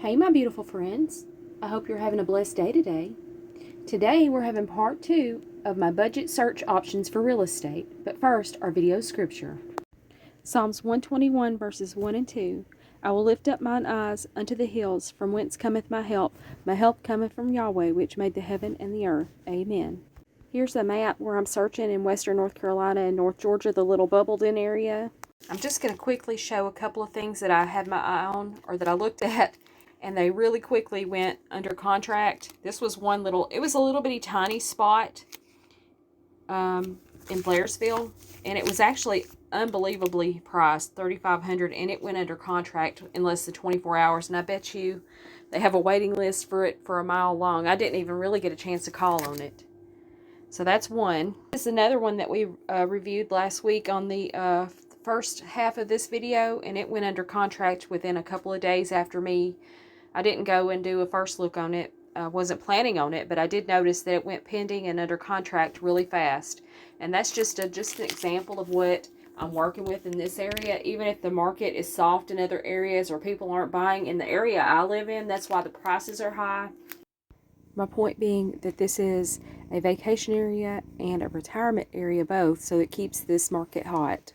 Hey my beautiful friends, I hope you're having a blessed day today. Today we're having part 2 of my budget search options for real estate, but first our video scripture. Psalms 121 verses 1 and 2. I will lift up mine eyes unto the hills, from whence cometh my help. My help cometh from Yahweh, which made the heaven and the earth. Amen. Here's a map where I'm searching in western North Carolina and North Georgia, the little bubbled in area. I'm just going to quickly show a couple of things that I had my eye on, or that I looked at, and they really quickly went under contract. This was one little, it was a little bitty tiny spot in Blairsville, and it was actually unbelievably priced, $3,500, and it went under contract in less than 24 hours, and I bet you they have a waiting list for it for a mile long. I didn't even really get a chance to call on it. So that's one. This is another one that we reviewed last week on the first half of this video, and it went under contract within a couple of days after me. I didn't go and do a first look on it. I wasn't planning on it, but I did notice that it went pending and under contract really fast. And that's just an example of what I'm working with in this area. Even if the market is soft in other areas or people aren't buying in the area I live in, that's why the prices are high. My point being that this is a vacation area and a retirement area both, so it keeps this market hot.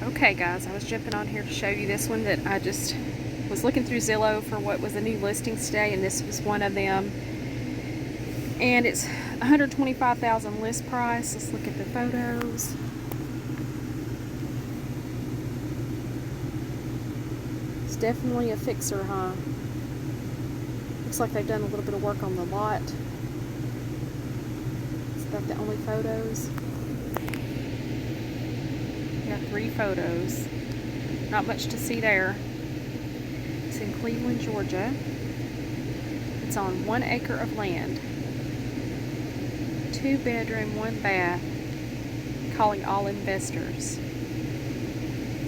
Okay guys, I was jumping on here to show you this one that I just was looking through Zillow for what was the new listings today, and this was one of them. And it's $125,000 list price. Let's look at the photos. It's definitely a fixer, huh? Looks like they've done a little bit of work on the lot. Is that the only photos? Got 3 photos. Not much to see there. It's in Cleveland, Georgia. It's on 1 acre of land. 2 bedroom, 1 bath. Calling all investors.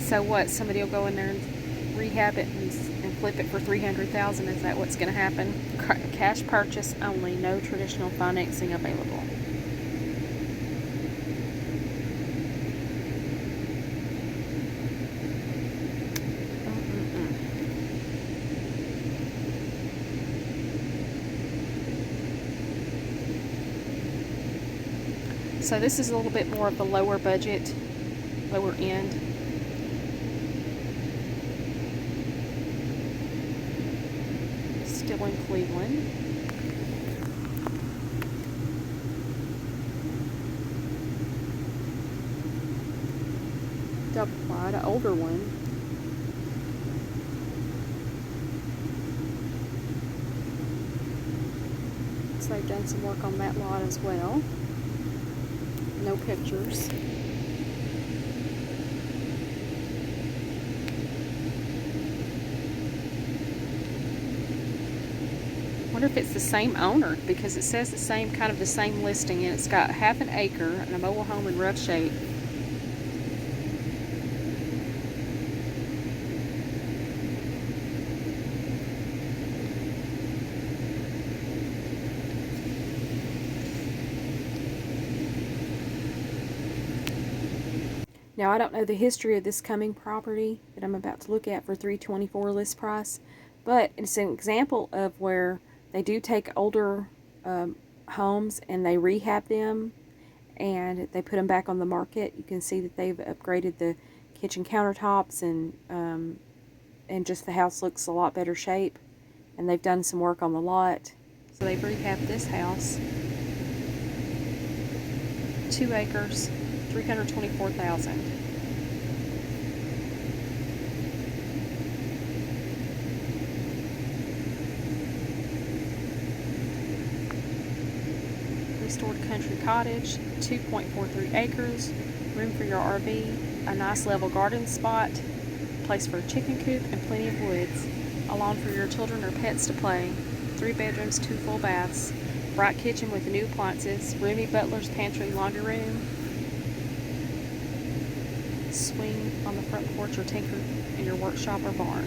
So what? Somebody will go in there and rehab it and flip it for $300,000. Is that what's going to happen? Cash purchase only. No traditional financing available. So this is a little bit more of the lower budget, lower end. Still in Cleveland. Double wide, an older one. So they've done some work on that lot as well. No pictures. Wonder if it's the same owner, because it says the same, kind of the same listing, and it's got 1/2 acre and a mobile home in rough shape. Now, I don't know the history of this coming property that I'm about to look at for $324 list price, but it's an example of where they do take older homes and they rehab them and they put them back on the market. You can see that they've upgraded the kitchen countertops, and just the house looks a lot better shape, and they've done some work on the lot. So they've rehabbed this house. 2 acres. $324,000. Restored country cottage, 2.43 acres, room for your RV, a nice level garden spot, place for a chicken coop, and plenty of woods. A lawn for your children or pets to play. 3 bedrooms, 2 full baths. Bright kitchen with new appliances. Roomy butler's pantry, laundry room. Swing on the front porch or tinker in your workshop or barn.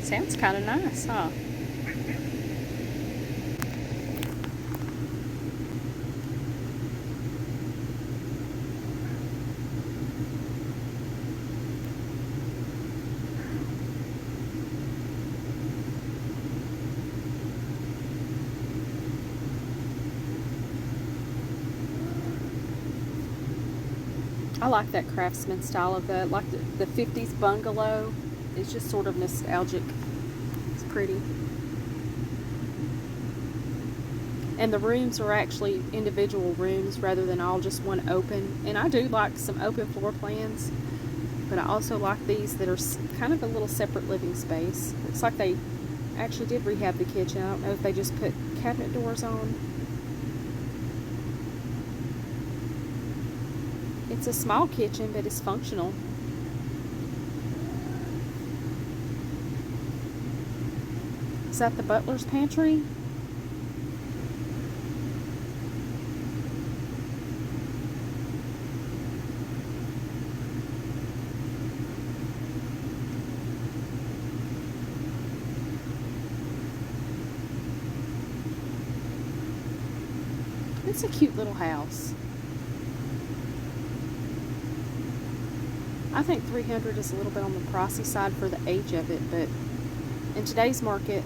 Sounds kind of nice, huh? I like that craftsman style of that, like the 50s bungalow. It's just sort of nostalgic. It's pretty. And the rooms are actually individual rooms rather than all just one open. And I do like some open floor plans, but I also like these that are kind of a little separate living space. Looks like they actually did rehab the kitchen. I don't know if they just put cabinet doors on. It's a small kitchen, but it's functional. Is that the butler's pantry? It's a cute little house. I think $300 is a little bit on the pricey side for the age of it, but in today's market,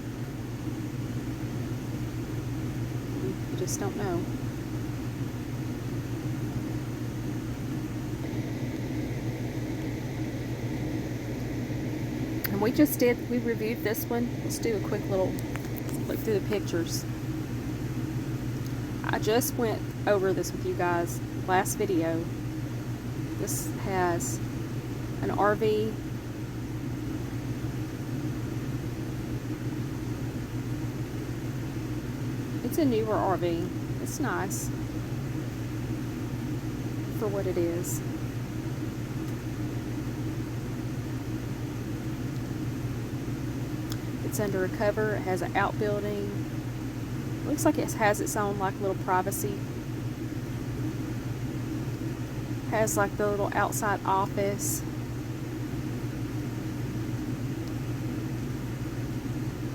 you just don't know. And we reviewed this one. Let's do a quick little look through the pictures. I just went over this with you guys last video. This has an RV. It's a newer RV. It's nice for what it is. It's under a cover. It has an outbuilding. Looks like it has its own like little privacy. Has like the little outside office.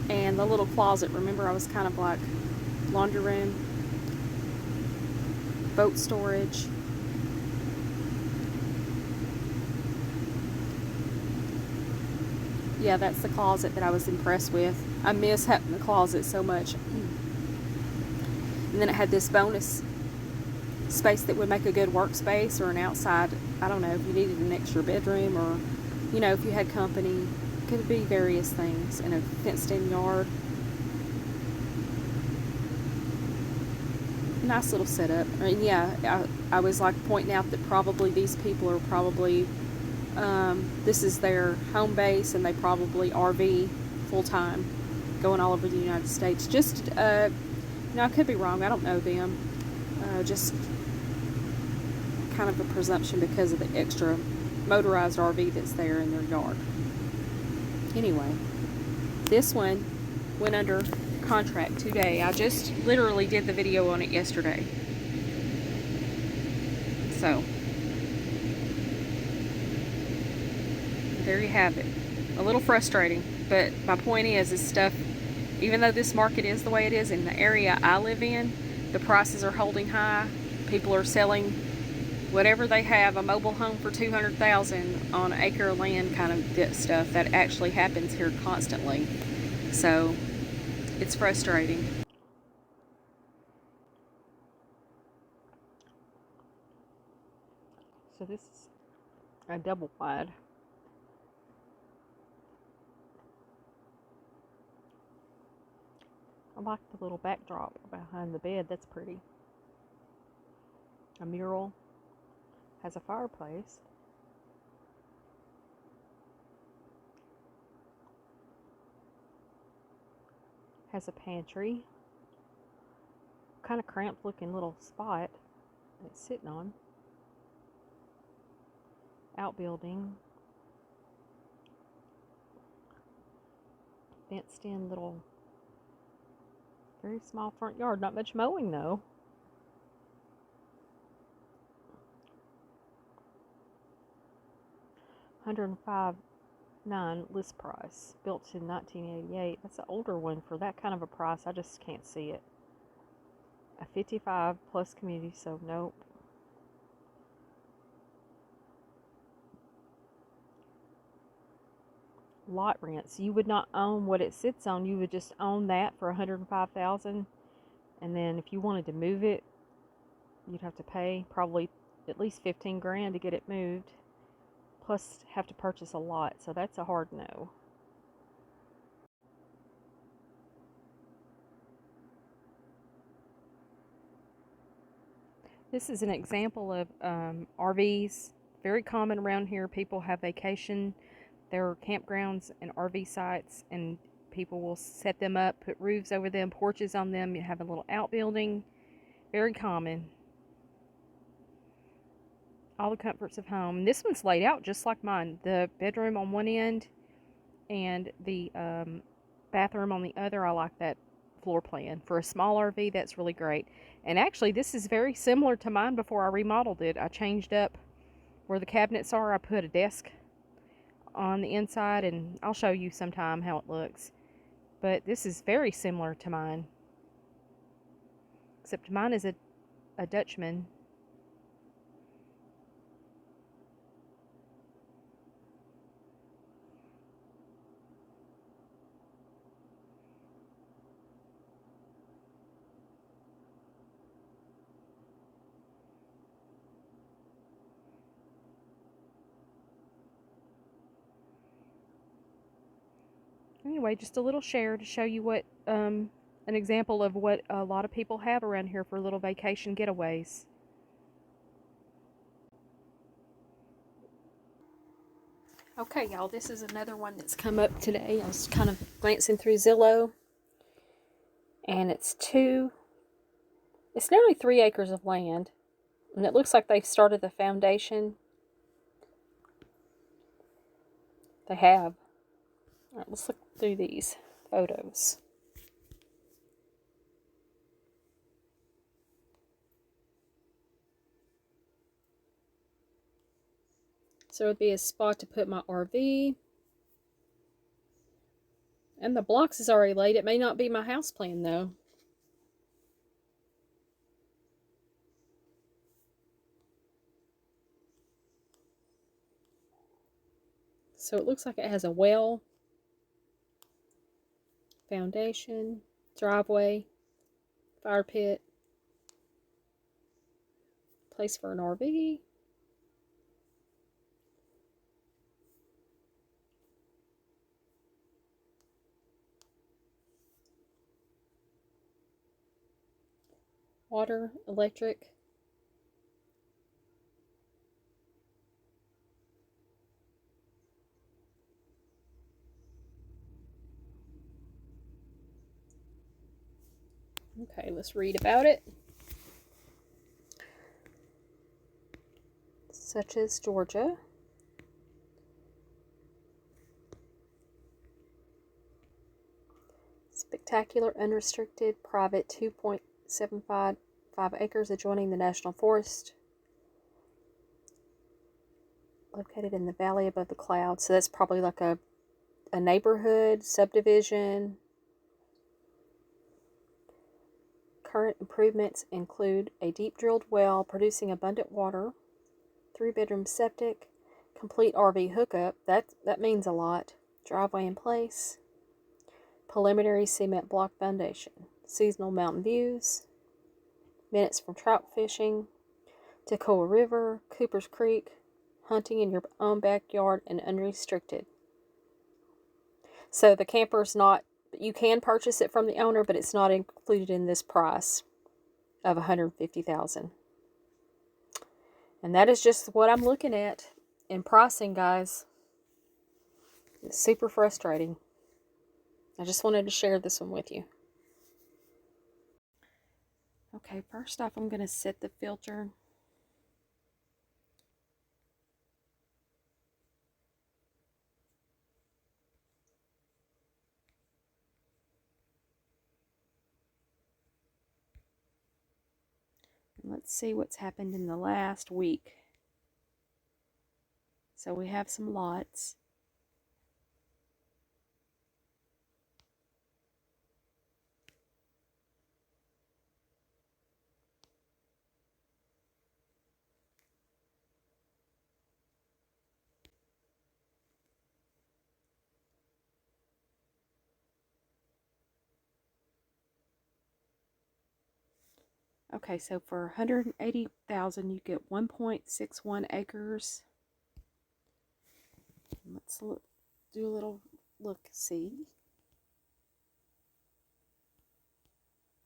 And the little closet. Remember, I was kind of like laundry room, boat storage. Yeah, that's the closet that I was impressed with. I miss having the closet so much. And then it had this bonus space that would make a good workspace or an outside, I don't know, if you needed an extra bedroom or, you know, if you had company. Could be various things in a fenced-in yard. Nice little setup. I mean, yeah, I was like pointing out that probably these people are probably, this is their home base and they probably RV full-time, going all over the United States. Just, no, I could be wrong. I don't know them. Just kind of a presumption because of the extra motorized RV that's there in their yard. Anyway, this one went under contract today. I just literally did the video on it yesterday. So, there you have it. A little frustrating, but my point is stuff, even though this market is the way it is in the area I live in, the prices are holding high. People are selling whatever they have, a mobile home for $200,000 on an acre of land kind of stuff. That actually happens here constantly. So it's frustrating. So this is a double wide. I like the little backdrop behind the bed. That's pretty. A mural. Has a fireplace. Has a pantry. Kind of cramped looking little spot it's sitting on. Outbuilding. Fenced in little, very small front yard. Not much mowing though. $105,900 list price. Built in 1988. That's an older one for that kind of a price. I just can't see it. A 55 plus community, so nope. Lot rents. You would not own what it sits on. You would just own that for $105,000, and then if you wanted to move it, you'd have to pay probably at least 15 grand to get it moved, plus have to purchase a lot, so that's a hard no. This is an example of RVs. Very common around here. People have vacation. There are campgrounds and RV sites, and people will set them up, put roofs over them, porches on them. You have a little outbuilding. Very common. All the comforts of home. And this one's laid out just like mine. The bedroom on one end and the bathroom on the other. I like that floor plan. For a small RV, that's really great. And actually, this is very similar to mine before I remodeled it. I changed up where the cabinets are. I put a desk on the inside, and I'll show you sometime how it looks. But this is very similar to mine, except mine is a Dutchman. Anyway, just a little share to show you what an example of what a lot of people have around here for little vacation getaways. Okay, y'all, this is another one that's come up today. I was kind of glancing through Zillow, and it's nearly 3 acres of land, and it looks like they've started the foundation. They have. All right, let's look through these photos. So it would be a spot to put my RV. And the blocks is already laid. It may not be my house plan though. So it looks like it has a well, foundation, driveway, fire pit, place for an RV. Water, electric. Okay, let's read about it. Such as Georgia. Spectacular, unrestricted, private 2.75 acres adjoining the National Forest. Located in the valley above the clouds. So that's probably like a neighborhood, subdivision. Current improvements include a deep drilled well producing abundant water, 3-bedroom septic, complete RV hookup. That means a lot. Driveway in place. Preliminary cement block foundation. Seasonal mountain views. Minutes from trout fishing. Toccoa River, Cooper's Creek. Hunting in your own backyard and unrestricted. So the camper's not, you can purchase it from the owner, but it's not included in this price of $150,000. And that is just what I'm looking at in pricing, guys. It's super frustrating. I just wanted to share this one with you. Okay, first off, I'm going to set the filter. Let's see what's happened in the last week. So we have some lots. Okay, so for $180,000, you get 1.61 acres. Let's do a little look-see.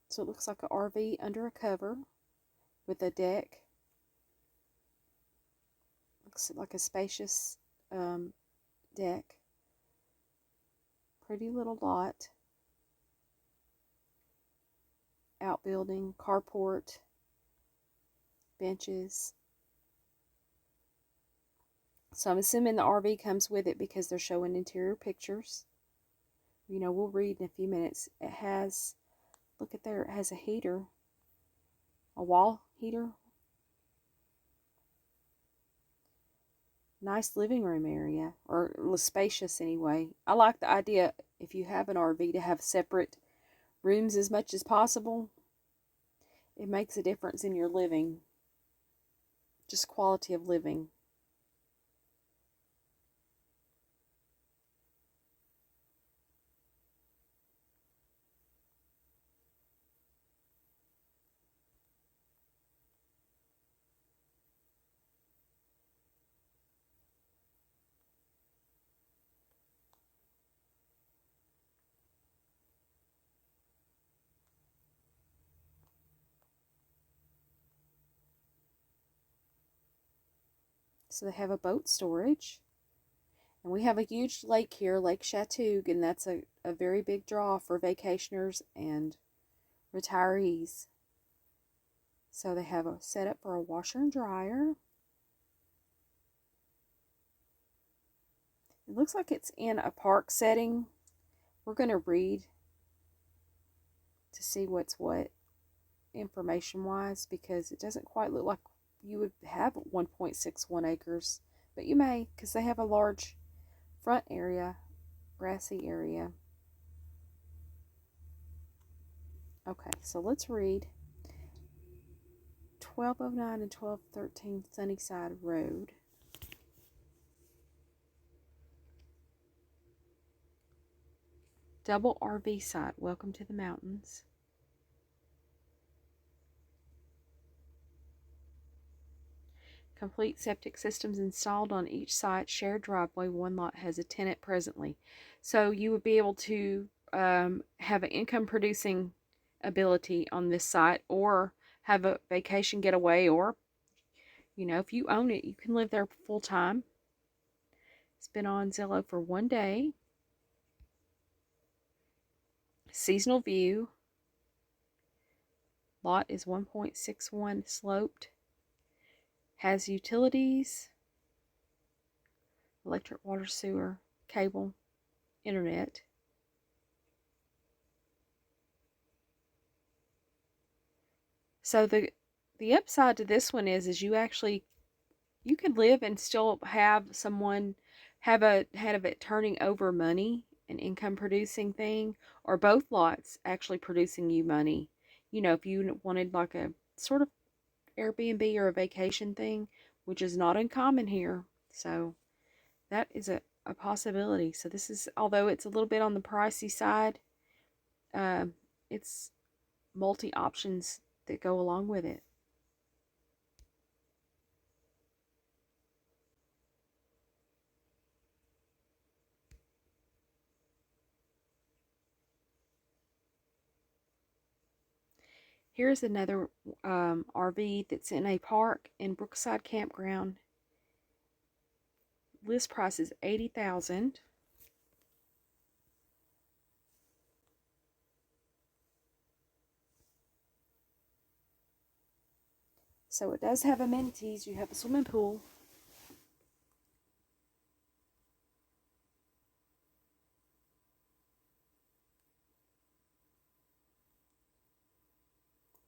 So it looks like an RV under a cover with a deck. Looks like a spacious deck. Pretty little lot. Outbuilding, carport, benches. So I'm assuming the RV comes with it because they're showing interior pictures. You know, we'll read in a few minutes. It has, look at there, it has a heater, a wall heater. Nice living room area, or spacious anyway. I like the idea, if you have an RV, to have separate rooms as much as possible. It makes a difference in your living, just quality of living. So they have a boat storage. And we have a huge lake here, Lake Chateaugue, and that's a very big draw for vacationers and retirees. So they have a setup for a washer and dryer. It looks like it's in a park setting. We're going to read to see what's what information-wise, because it doesn't quite look like you would have 1.61 acres. But you may, because they have a large front area, grassy area. Okay, so let's read. 1209 and 1213 Sunnyside Road. Double RV site. Welcome to the mountains. Complete septic systems installed on each site. Shared driveway. One lot has a tenant presently. So you would be able to have an income producing ability on this site, or have a vacation getaway, or, you know, if you own it, you can live there full time. It's been on Zillow for 1 day. Seasonal view. Lot is 1.61 sloped. Has utilities, electric, water, sewer, cable, internet. So the upside to this one is you could live and still have someone have a head of it turning over money, an income producing thing, or both lots actually producing you money. You know, if you wanted like a sort of Airbnb or a vacation thing, which is not uncommon here. So that is a possibility. So this is, although it's a little bit on the pricey side, it's multi options that go along with it. Here's another RV that's in a park in Brookside Campground. List price is $80,000. So it does have amenities. You have a swimming pool,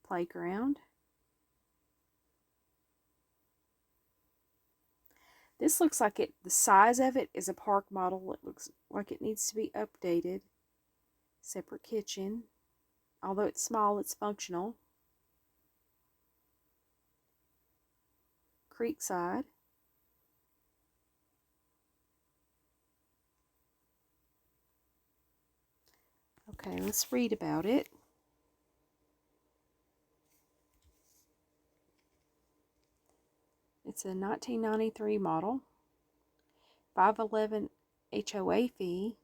playground. This looks like the size of it is a park model. It looks like it needs to be updated. Separate kitchen. Although it's small, it's functional. Creekside. Okay, let's read about it. It's a 1993 model, $511 HOA fee.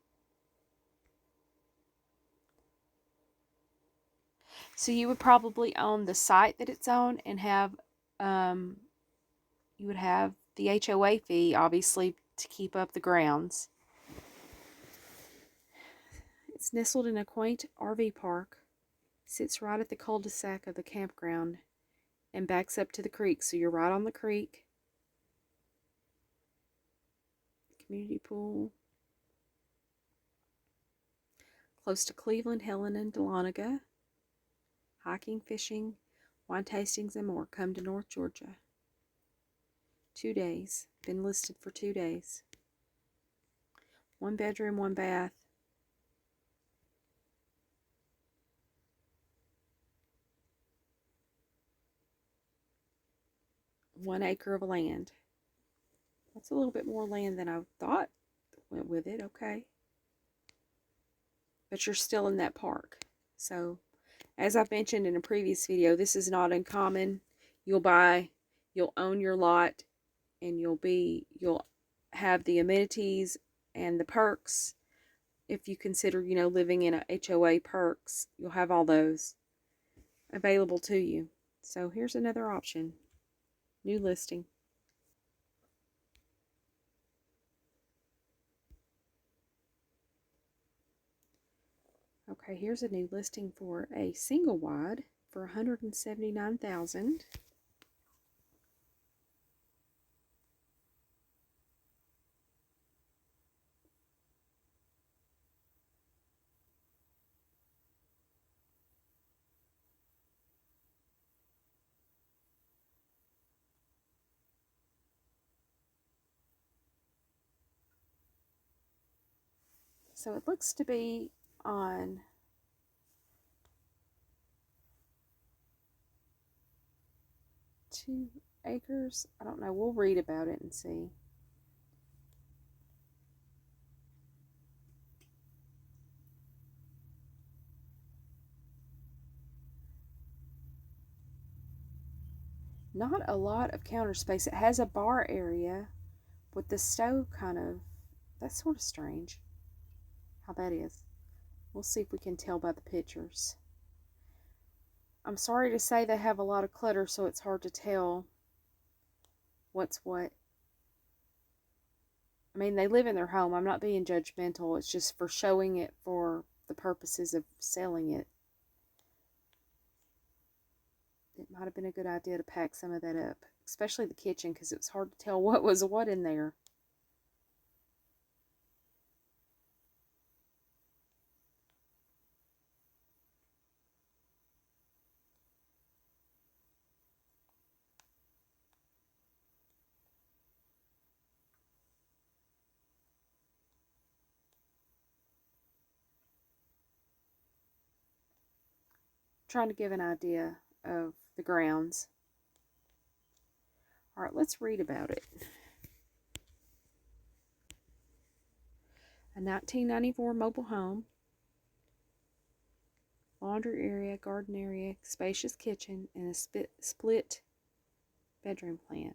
So you would probably own the site that it's on and have, you would have the HOA fee, obviously, to keep up the grounds. It's nestled in a quaint RV park, sits right at the cul-de-sac of the campground, and backs up to the creek, so you're right on the creek. Community pool. Close to Cleveland, Helen, and Dahlonega. Hiking, fishing, wine tastings, and more. Come to North Georgia. 2 days. Been listed for 2 days. 1 bedroom, 1 bath. One acre of land. That's a little bit more land than I thought went with it. Okay. But you're still in that park. So, as I've mentioned in a previous video, this is not uncommon. You'll own your lot, and you'll have the amenities and the perks. If you consider, living in a HOA perks, you'll have all those available to you. So here's another option. New listing. Okay, here's a new listing for a single wide for $179,000. So it looks to be on 2 acres. I don't know. We'll read about it and see. Not a lot of counter space. It has a bar area with the stove that's sort of strange how that is. We'll see if we can tell by the pictures. I'm sorry to say they have a lot of clutter, so it's hard to tell what's what. I mean, they live in their home. I'm not being judgmental. It's just for showing it for the purposes of selling it. It might have been a good idea to pack some of that up, especially the kitchen, because it was hard to tell what was what in there. Trying to give an idea of the grounds. All right, let's read about it. A 1994 mobile home. Laundry area, garden area, spacious kitchen, and a split bedroom plan.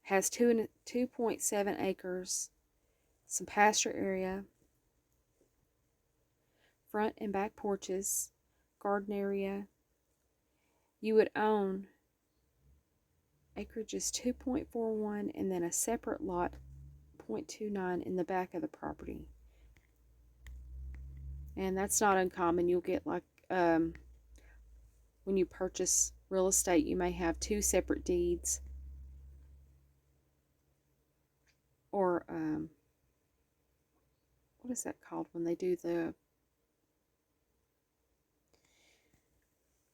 Has 2.7 acres, some pasture area, front and back porches, garden area. You would own acreage is 2.41 and then a separate lot 0.29 in the back of the property. And that's not uncommon. You'll get like when you purchase real estate, you may have 2 separate deeds, or what is that called when they do the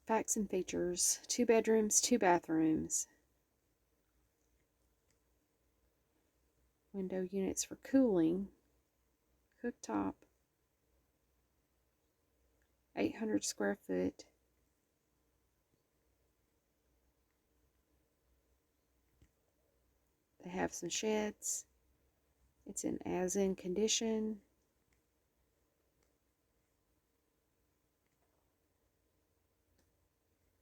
facts and features? 2 bedrooms, 2 bathrooms. Window units for cooling. Cooktop. 800 square foot. They have some sheds. It's in as-in condition.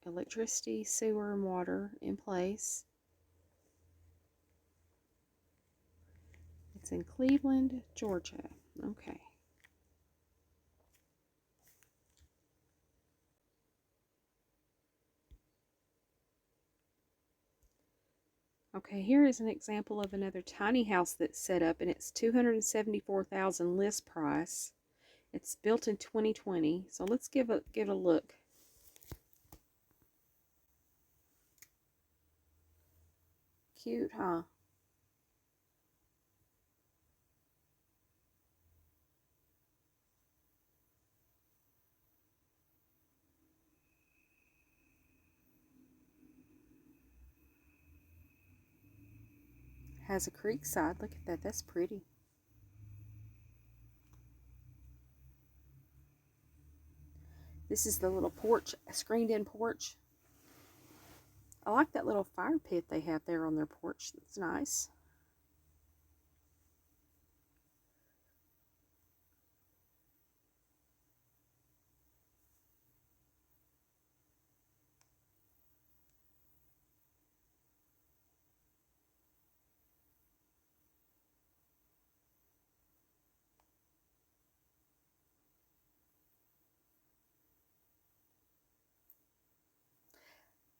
Electricity, sewer, and water in place. It's in Cleveland, Georgia. Okay. Okay, here is an example of another tiny house that's set up, and it's $274,000 list price. It's built in 2020, so let's give it a look. Cute, huh? Has a creek side. Look at that. That's pretty. This is the little porch, screened-in porch. I like that little fire pit they have there on their porch. It's nice.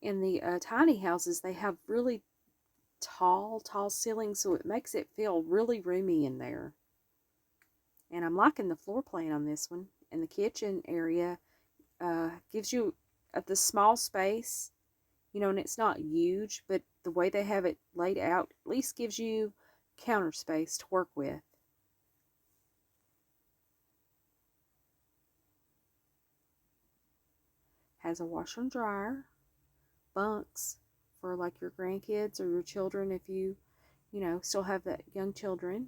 In the tiny houses, they have really tall ceilings, so it makes it feel really roomy in there. And I'm liking the floor plan on this one. And the kitchen area gives you the small space, you know, and it's not huge, but the way they have it laid out at least gives you counter space to work with. Has a washer and dryer, bunks for like your grandkids or your children if you know, still have that young children.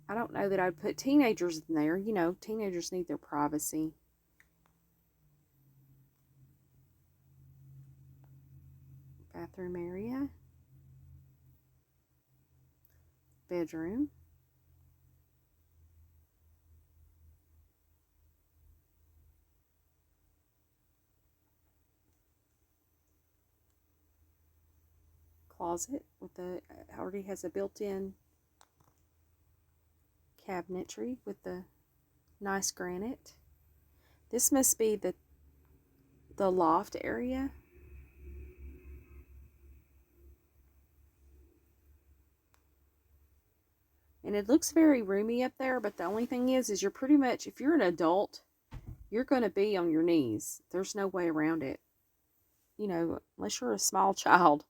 I don't know that I'd put teenagers in there. You know, teenagers need their privacy. Bathroom area. Bedroom. Closet with already has a built-in cabinetry with the nice granite. This must be the loft area. And it looks very roomy up there, but the only thing is you're pretty much, if you're an adult, you're going to be on your knees. There's no way around it. You know, unless you're a small child.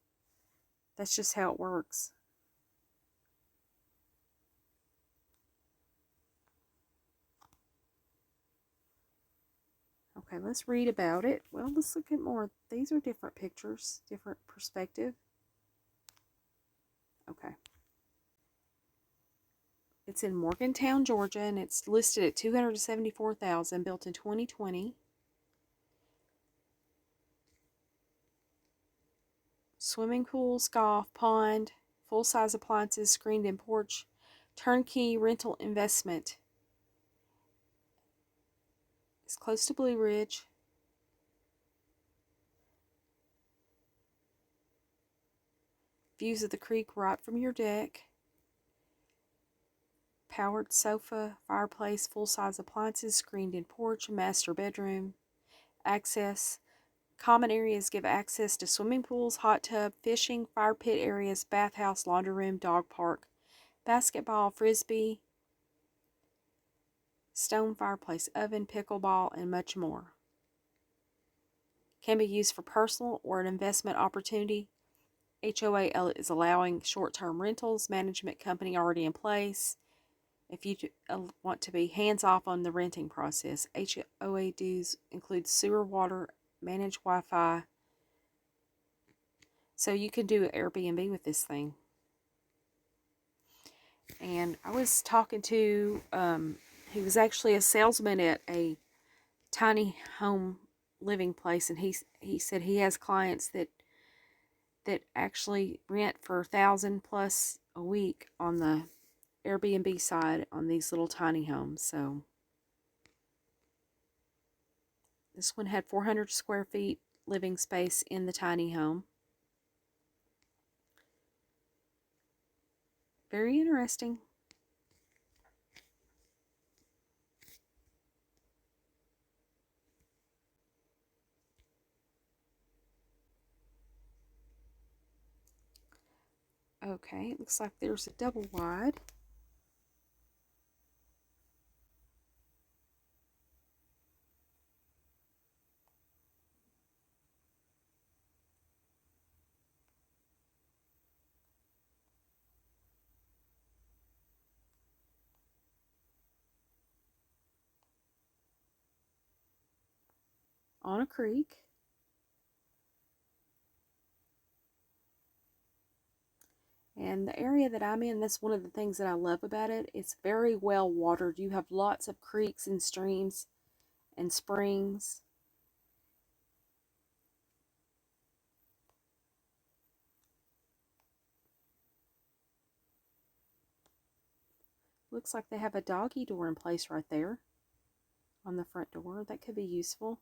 That's just how it works. Okay, let's read about it. Well, let's look at more. These are different pictures, different perspective. Okay. It's in Morgantown, Georgia, and it's listed at $274,000, built in 2020. Swimming pool, golf, pond, full-size appliances, screened-in porch, turnkey rental investment. It's close to Blue Ridge. Views of the creek right from your deck. Powered sofa, fireplace, full-size appliances, screened-in porch, master bedroom. Access. Common areas give access to swimming pools, hot tub, fishing, fire pit areas, bathhouse, laundry room, dog park, basketball, frisbee, stone fireplace, oven, pickleball, and much more. Can be used for personal or an investment opportunity. HOA is allowing short-term rentals, management company already in place. If you want to be hands-off on the renting process, HOA dues include sewer, water, managed Wi-Fi. So you can do Airbnb with this thing. And I was talking to, he was actually a salesman at a tiny home living place, and he said he has clients that actually rent for $1,000 plus a week on the Airbnb side on these little tiny homes. So this one had 400 square feet living space in the tiny home. Very interesting. Okay, it looks like there's a double wide. On a creek. And the area that I'm in, that's one of the things that I love about it. It's very well watered. You have lots of creeks and streams and springs. Looks like they have a doggy door in place right there on the front door. That could be useful.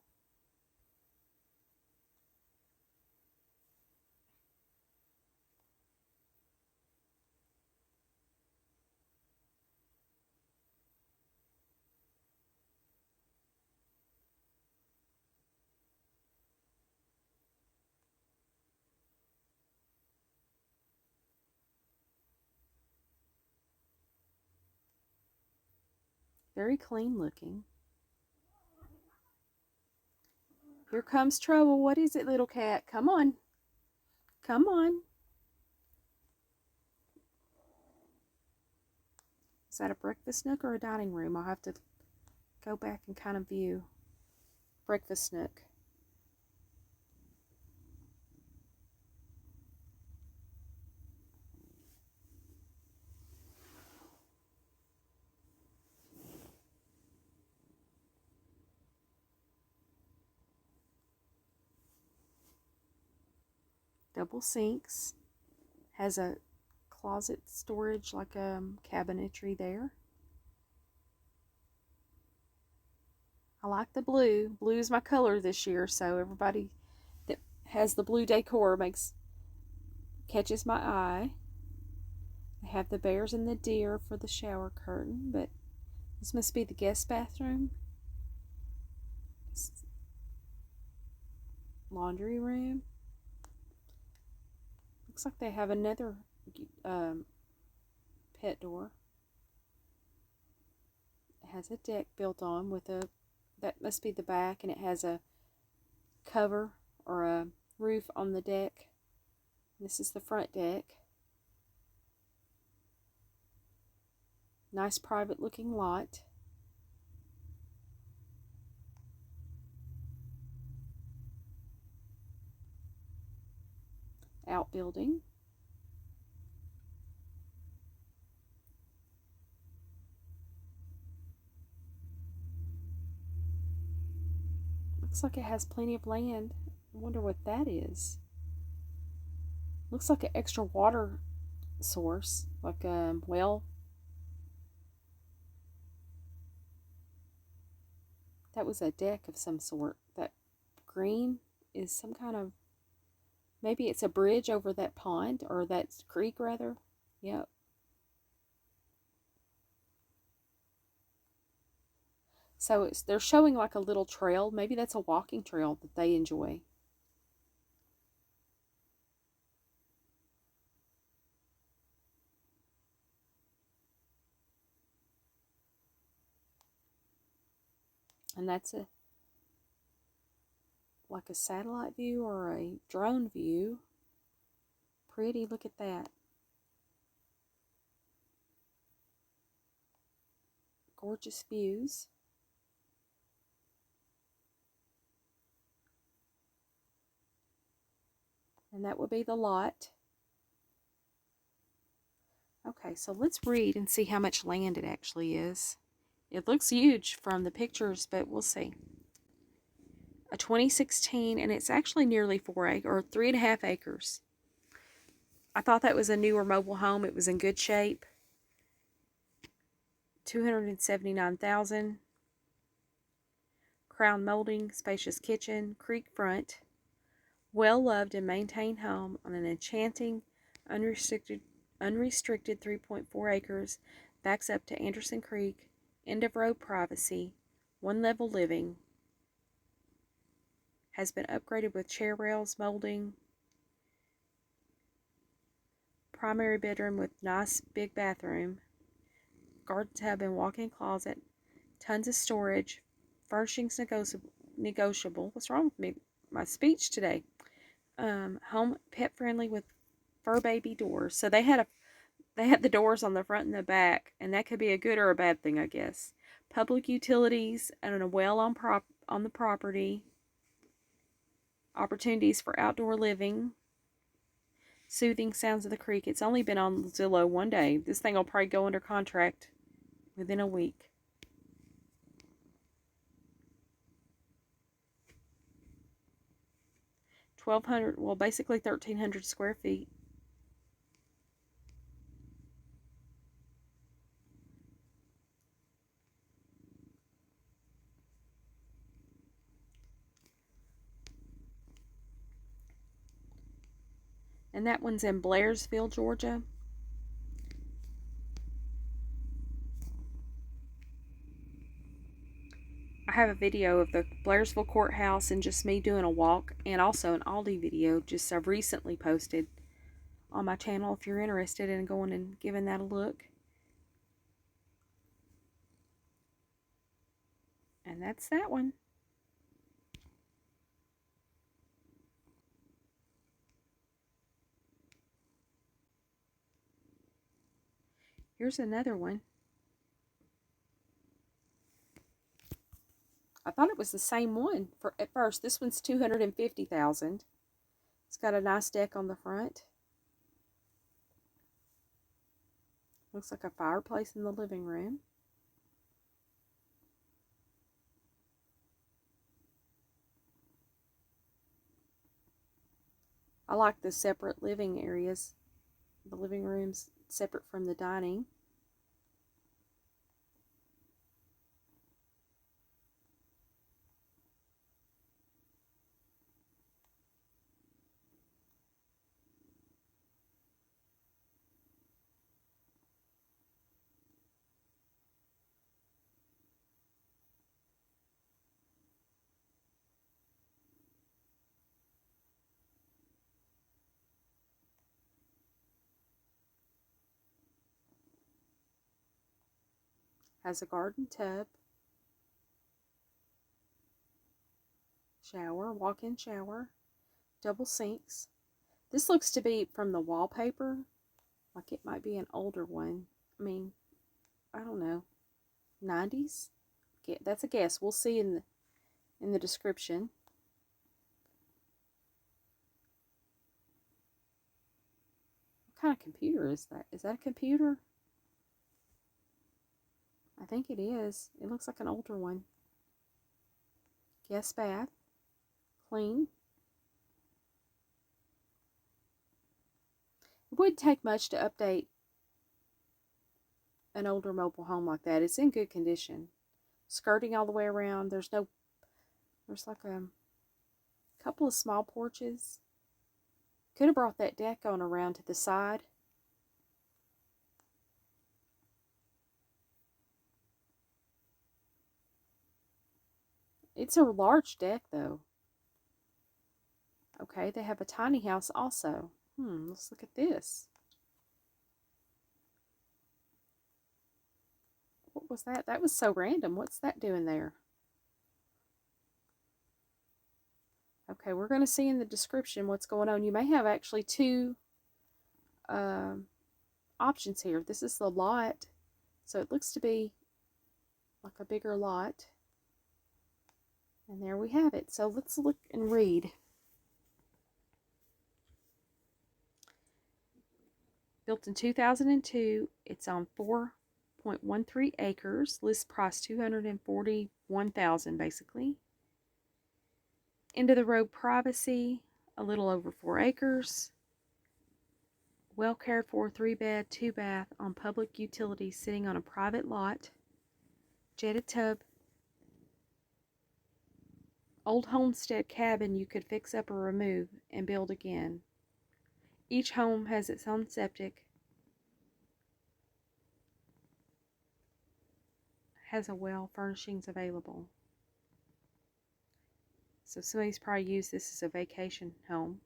Very clean looking. Here comes trouble. What is it, little cat? Come on. Come on. Is that a breakfast nook or a dining room? I'll have to go back and kind of view. Breakfast nook. Double sinks. Has a closet storage, like cabinetry there. I like the blue. Blue is my color this year, so everybody that has the blue decor catches my eye. They have the bears and the deer for the shower curtain, but this must be the guest bathroom. Laundry room. Looks like they have another pet door. It has a deck built on with that must be the back, and it has a cover or a roof on the deck. This is the front deck. Nice private looking lot. Outbuilding. Looks like it has plenty of land. I wonder what that is. Looks like an extra water source, like a well. That was a deck of some sort. That green is some kind of, maybe it's a bridge over that pond, or that creek rather. Yep. So they're showing like a little trail. Maybe that's a walking trail that they enjoy. And that's like a satellite view or a drone view. Pretty, look at that. Gorgeous views. And that would be the lot. Okay, so let's read and see how much land it actually is. It looks huge from the pictures, but we'll see. A 2016, and it's actually nearly 4 acres, or 3.5 acres. I thought that was a newer mobile home. It was in good shape. 279,000. Crown molding, spacious kitchen, creek front, well loved and maintained home on an enchanting, unrestricted unrestricted 3.4 acres, backs up to Anderson Creek, end of road privacy, one level living, has been upgraded with chair rails, molding, primary bedroom with nice big bathroom, garden tub and walk-in closet, tons of storage, furnishings negotiable. What's wrong with me? My speech today. Home pet friendly with fur baby doors. So they had the doors on the front and the back, and that could be a good or a bad thing, I guess. Public utilities and a well on the property. Opportunities for outdoor living. Soothing sounds of the creek. It's only been on Zillow one day. This thing will probably go under contract within a week. 1,200, well, basically 1,300 square feet. And that one's in Blairsville, Georgia. I have a video of the Blairsville courthouse and just me doing a walk, and also an Aldi video just I've recently posted on my channel if you're interested in going and giving that a look. And that's that one. Here's another one. I thought it was the same one at first. This one's $250,000. It's got a nice deck on the front. Looks like a fireplace in the living room. I like the separate living areas. The living room's separate from the dining. Has a garden tub, shower, walk-in shower, double sinks. This looks to be from the wallpaper, like it might be an older one. I mean, I don't know, 90s? That's a guess. We'll see in the description. What kind of computer is that? Is that a computer? I think it is. It looks like an older one. Guest bath. Clean. It wouldn't take much to update an older mobile home like that. It's in good condition. Skirting all the way around. There's like a couple of small porches. Could have brought that deck on around to the side. It's a large deck, though. Okay, they have a tiny house also. Let's look at this. What was that? That was so random. What's that doing there? Okay, we're going to see in the description what's going on. You may have actually two options here. This is the lot, so it looks to be like a bigger lot. And there we have it. So let's look and read. Built in 2002, it's on 4.13 acres. List price $241,000 basically. End of the road privacy, a little over 4 acres. Well cared for, 3-bed, 2-bath on public utilities sitting on a private lot. Jetted tub. Old homestead cabin you could fix up or remove and build again. Each home has its own septic. has a well furnishings available. So somebody's probably used this as a vacation home.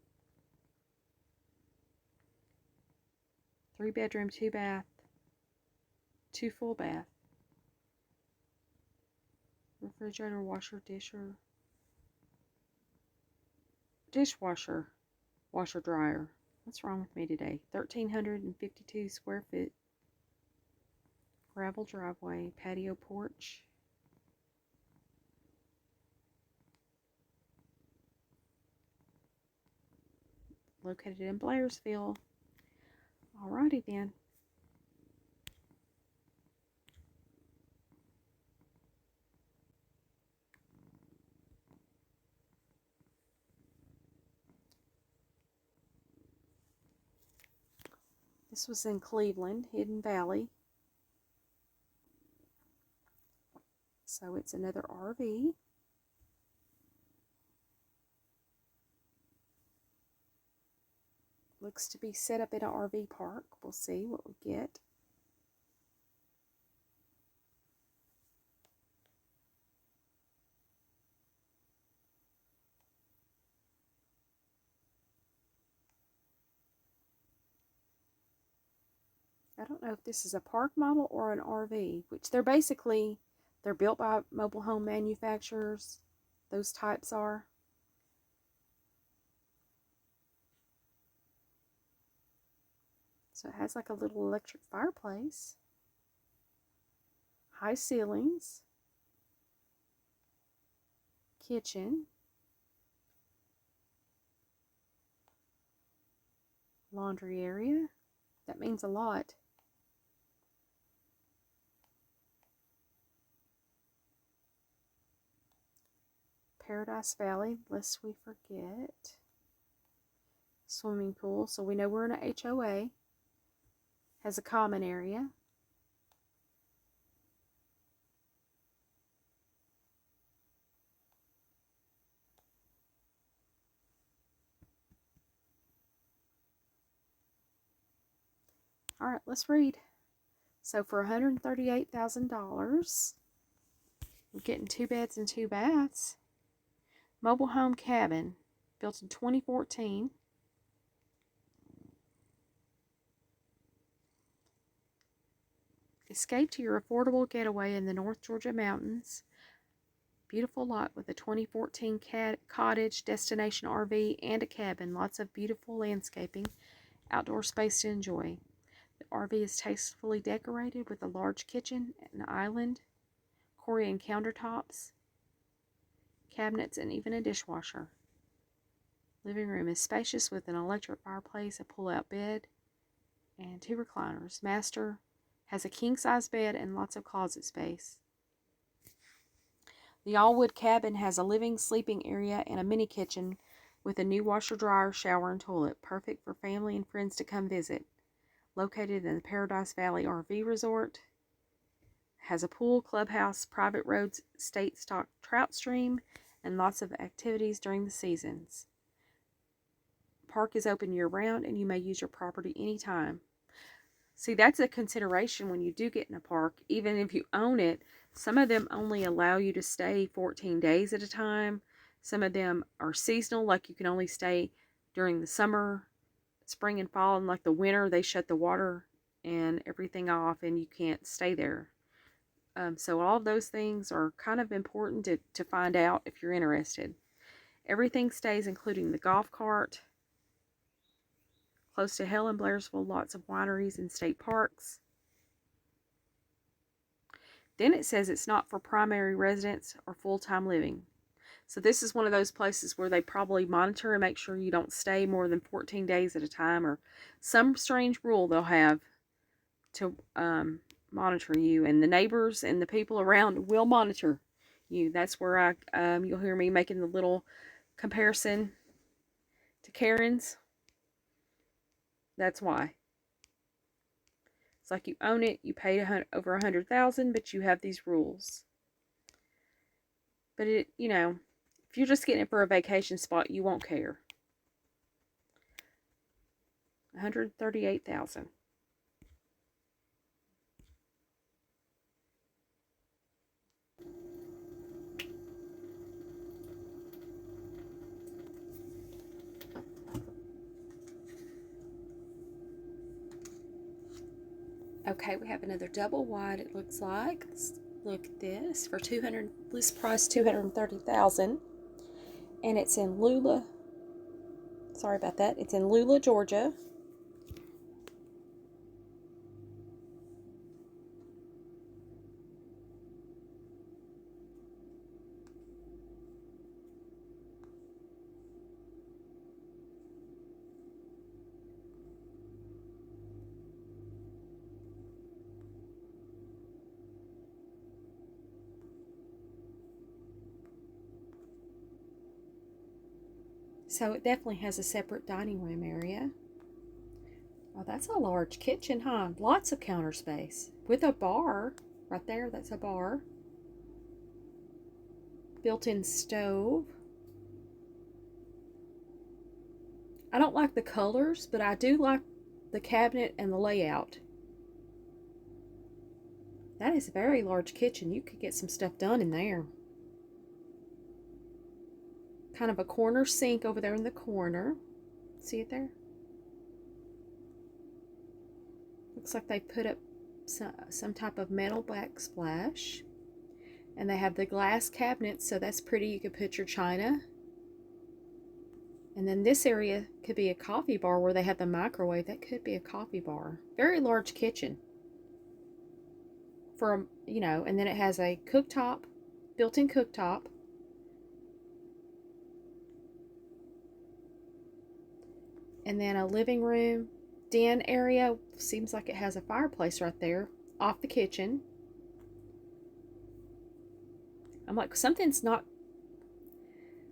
3-bedroom, 2-bath, 2 full bath. Refrigerator, washer, dishwasher, washer dryer. What's wrong with me today? 1,352 square feet. Gravel driveway, patio porch. Located in Blairsville. Alrighty then. This was in Cleveland, Hidden Valley. So it's another RV. Looks to be set up in an RV park. We'll see what we get. I don't know if this is a park model or an RV, which they're built by mobile home manufacturers. Those types are. So it has like a little electric fireplace. High ceilings. Kitchen. Laundry area. That means a lot. Paradise Valley, lest we forget. Swimming pool, so we know we're in a HOA. Has a common area. Alright, let's read. So for $138,000, we're getting 2 beds and 2 baths. Mobile home cabin, built in 2014. Escape to your affordable getaway in the North Georgia mountains. Beautiful lot with a 2014 cottage, destination RV, and a cabin. Lots of beautiful landscaping, outdoor space to enjoy. The RV is tastefully decorated with a large kitchen, an island, Corian countertops, cabinets, and even a dishwasher. Living room is spacious with an electric fireplace, a pull-out bed, and 2 recliners. Master has a king-size bed and lots of closet space. The all-wood cabin has a living, sleeping area and a mini kitchen with a new washer, dryer, shower, and toilet. Perfect for family and friends to come visit. Located in the Paradise Valley RV Resort. Has a pool, clubhouse, private roads, state stock trout stream, and lots of activities during the seasons. Park is open year-round, and you may use your property anytime. See, that's a consideration when you do get in a park. Even if you own it, some of them only allow you to stay 14 days at a time. Some of them are seasonal, like you can only stay during the summer, spring and fall, and like the winter, they shut the water and everything off, and you can't stay there. So all of those things are kind of important to find out if you're interested. Everything stays, including the golf cart. Close to Helen, Blairsville, lots of wineries and state parks. Then it says it's not for primary residence or full-time living. So this is one of those places where they probably monitor and make sure you don't stay more than 14 days at a time, or some strange rule they'll have to monitor you. And the neighbors and the people around will monitor you. That's where you'll hear me making the little comparison to Karen's. That's why. It's like you own it, you paid over $100,000, but you have these rules. But if you're just getting it for a vacation spot, you won't care. $138,000. Okay, we have another double wide, it looks like. Let's look at this for list price $230,000. And it's in Lula. Sorry about that. It's in Lula, Georgia. So it definitely has a separate dining room area. Oh, that's a large kitchen, huh? Lots of counter space with a bar right there. That's a bar. Built-in stove. I don't like the colors, but I do like the cabinet and the layout. That is a very large kitchen. You could get some stuff done in there. Kind of a corner sink over there in the corner. See it there? Looks like they put up some type of metal backsplash. And they have the glass cabinets, so that's pretty. You could put your china. And then this area could be a coffee bar where they have the microwave. That could be a coffee bar. Very large kitchen. For, and then it has a cooktop, built-in cooktop. And then a living room, den area. Seems like it has a fireplace right there off the kitchen. I'm like, something's not...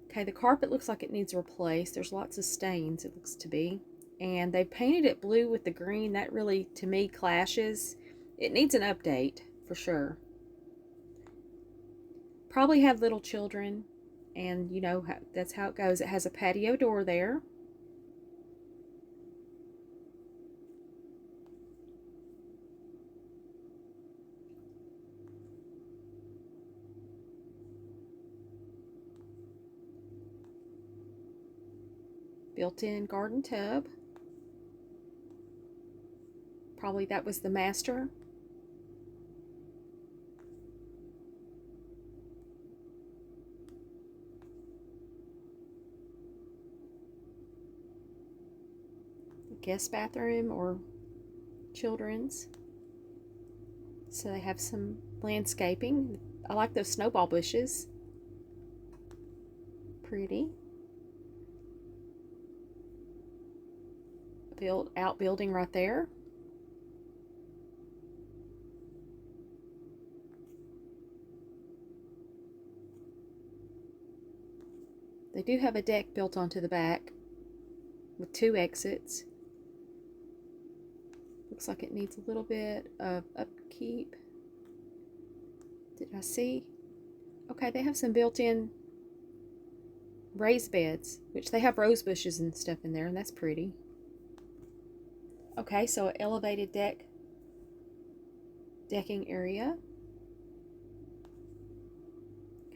Okay, the carpet looks like it needs replaced. There's lots of stains, it looks to be. And they painted it blue with the green. That really, to me, clashes. It needs an update, for sure. Probably have little children. And, that's how it goes. It has a patio door there. Built-in garden tub. Probably that was the master. Guest bathroom or children's. So they have some landscaping. I like those snowball bushes. Pretty. Outbuilding right there. They do have a deck built onto the back with 2 exits. Looks like it needs a little bit of upkeep. Did I see? Okay, they have some built-in raised beds, which they have rose bushes and stuff in there, and that's pretty. Okay, so an elevated decking area.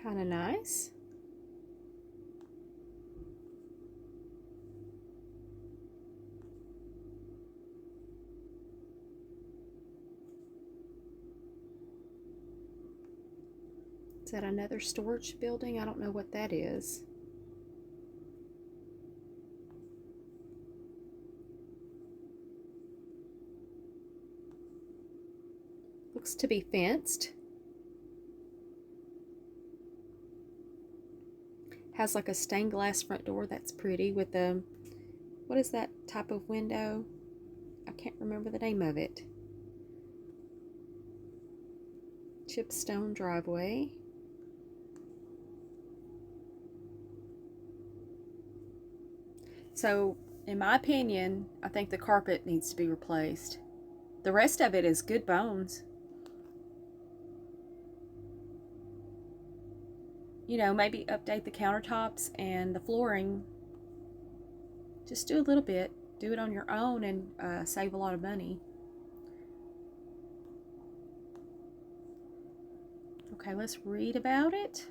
Kind of nice. Is that another storage building? I don't know what that is. Looks to be fenced. Has like a stained glass front door. That's pretty with a, what is that type of window? I can't remember the name of it. Chip stone driveway. So, in my opinion, I think the carpet needs to be replaced. The rest of it is good bones. Maybe update the countertops and the flooring. Just do a little bit. Do it on your own and save a lot of money. Okay, let's read about it.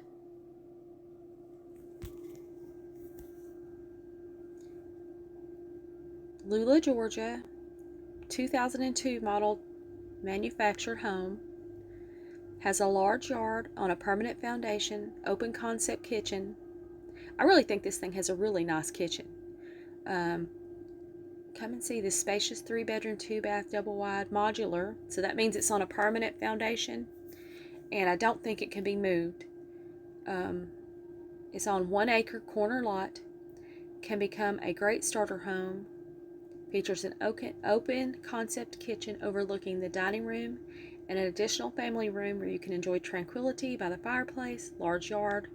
Lula, Georgia, 2002 model manufactured home. Has a large yard on a permanent foundation, open concept kitchen. I really think this thing has a really nice kitchen. Come and see this spacious 3-bedroom, 2-bath, double wide, modular. So that means it's on a permanent foundation, and I don't think it can be moved. It's on 1-acre corner lot. Can become a great starter home. Features an open concept kitchen overlooking the dining room and an additional family room where you can enjoy tranquility by the fireplace. Large yard.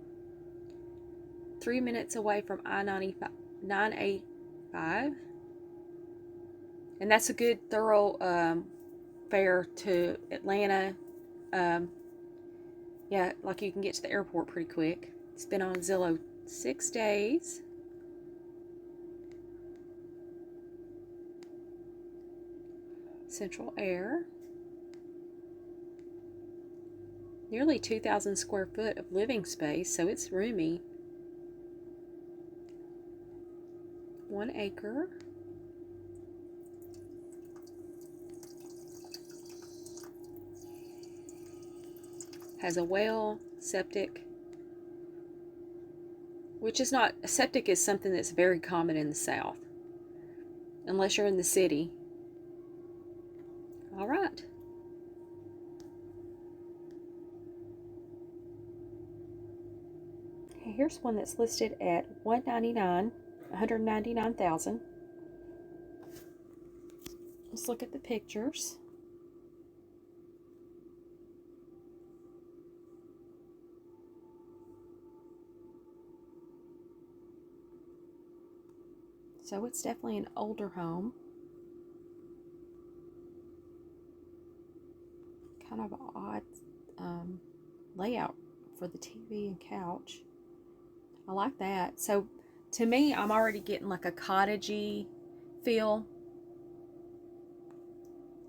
3 minutes away from I-985. And that's a good, thorough fare to Atlanta. Yeah, like you can get to the airport pretty quick. It's been on Zillow 6 days. Central air. Nearly 2,000 square foot of living space, so it's roomy. 1 acre. Has a well, septic, which is not, a septic is something that's very common in the South, unless you're in the city. All right. Here's one that's listed at $199,000. Let's look at the pictures. So it's definitely an older home. Kind of an odd layout for the TV and couch. I like that. So to me, I'm already getting like a cottagey feel.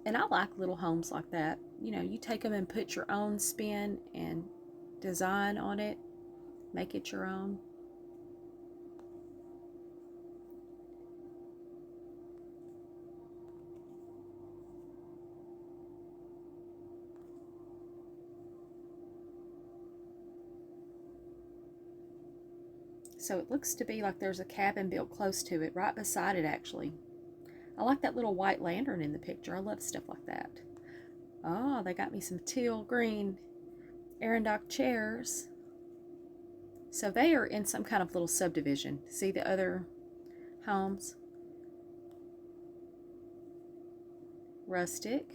And I like little homes like that. You know, you take them and put your own spin and design on it. Make it your own. So it looks to be like there's a cabin built close to it, right beside it actually. I like that little white lantern in the picture. I love stuff like that. Oh, they got me some teal green Arandock chairs. So they are in some kind of little subdivision. See the other homes? Rustic.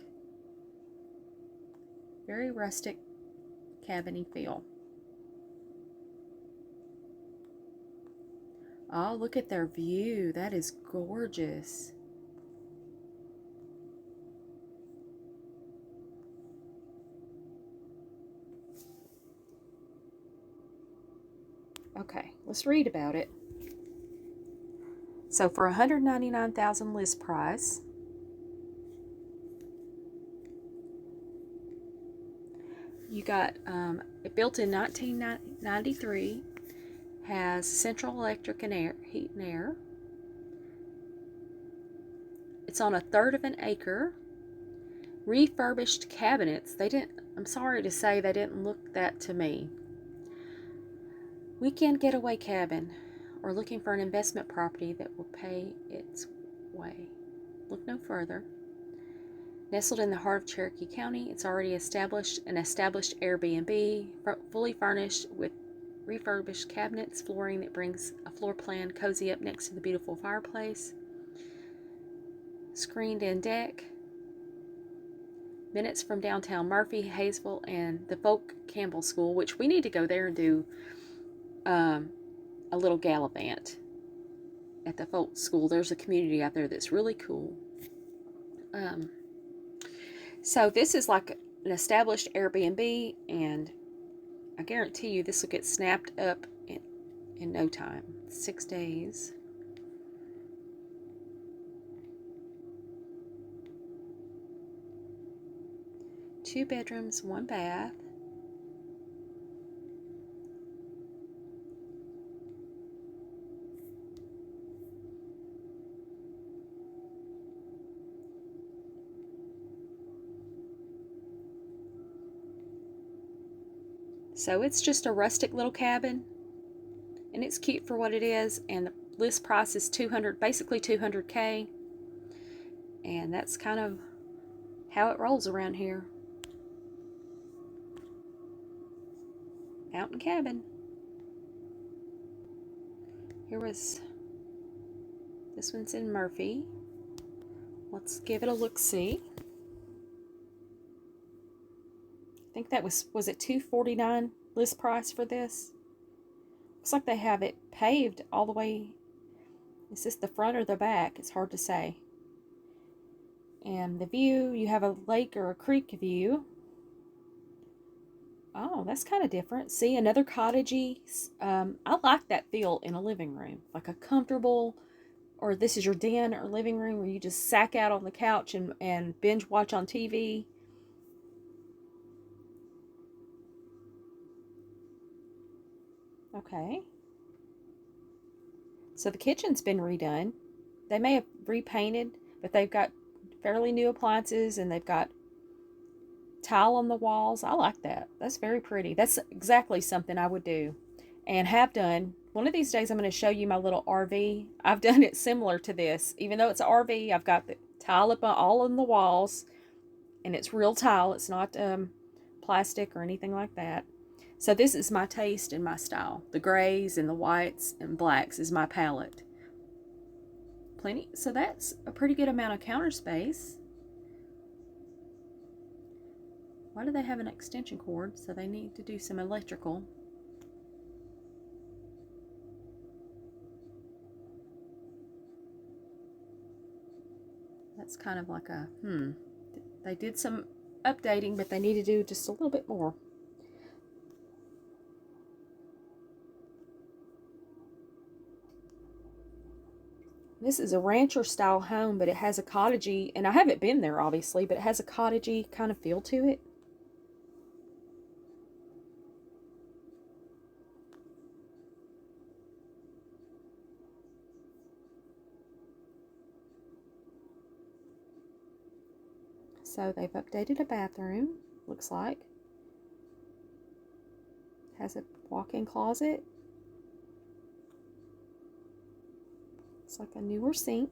Very rustic, cabiny feel. Oh, look at their view. That is gorgeous. Okay, let's read about it. So for $199,000 list price, you got it built in 1993, has central electric and heat and air. It's on 1/3 of an acre. Refurbished cabinets. I'm sorry to say they didn't look that to me. Weekend getaway cabin, or looking for an investment property that will pay its way. Look no further. Nestled in the heart of Cherokee County, it's already an established Airbnb, fully furnished with refurbished cabinets, flooring that brings a floor plan cozy up next to the beautiful fireplace. Screened in deck. Minutes from downtown Murphy, Hayesville, and the Folk Campbell School, which we need to go there and do a little gallivant at the Folk School. There's a community out there that's really cool. So this is like an established Airbnb, and I guarantee you this will get snapped up in no time. 6 days. Two bedrooms, 1 bath. So it's just a rustic little cabin, and it's cute for what it is, and the list price is basically $200K, and that's kind of how it rolls around here. Mountain cabin. This one's in Murphy. Let's give it a look-see. I think that was it $249 list price for this? Looks like they have it paved all the way. Is this the front or the back? It's hard to say. And the view, you have a lake or a creek view. Oh, that's kind of different. See, another cottagey. I like that feel in a living room, like a comfortable, or this is your den or living room where you just sack out on the couch and binge watch on TV. Okay. So the kitchen's been redone. They may have repainted, but they've got fairly new appliances, and they've got tile on the walls. I like that. That's very pretty. That's exactly something I would do and have done. One of these days I'm going to show you my little RV. I've done it similar to this. Even though it's an RV, I've got the tile up all on the walls, and it's real tile. It's not plastic or anything like that. So this is my taste and my style. The grays and the whites and blacks is my palette. Plenty. So that's a pretty good amount of counter space. Why do they have an extension cord? So they need to do some electrical. That's kind of like a, They did some updating, but they need to do just a little bit more. This is a rancher style home, but it has a cottagey, and I haven't been there obviously, but it has a cottagey kind of feel to it. So they've updated a bathroom, looks like. Has a walk-in closet. It's like a newer sink.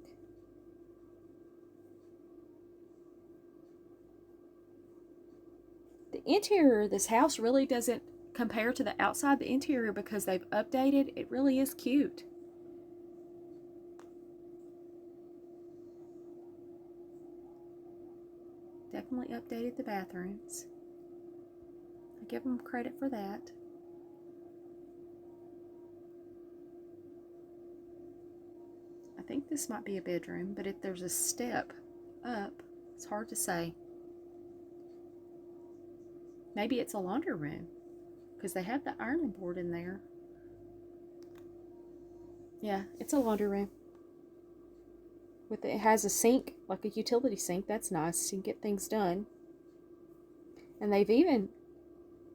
The interior of this house really doesn't compare to the outside. The interior, because they've updated, it really is cute. Definitely updated the bathrooms. I give them credit for that. I think this might be a bedroom, but if there's a step up, it's hard to say. Maybe it's a laundry room, because they have the ironing board in there. Yeah, it's a laundry room. It has a sink, like a utility sink. That's nice. You can get things done. And they've even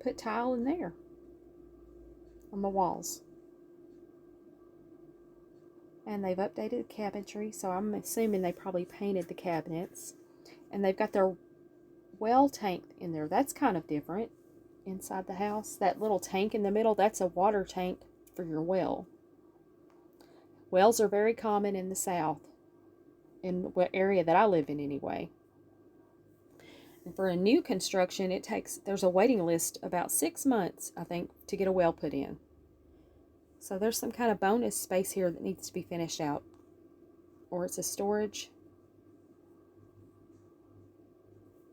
put tile in there on the walls. And they've updated the cabinetry, so I'm assuming they probably painted the cabinets. And they've got their well tank in there. That's kind of different inside the house. That little tank in the middle, that's a water tank for your well. Wells are very common in the South, in what area that I live in anyway. And for a new construction, there's a waiting list about 6 months, I think, to get a well put in. So there's some kind of bonus space here that needs to be finished out. Or it's a storage.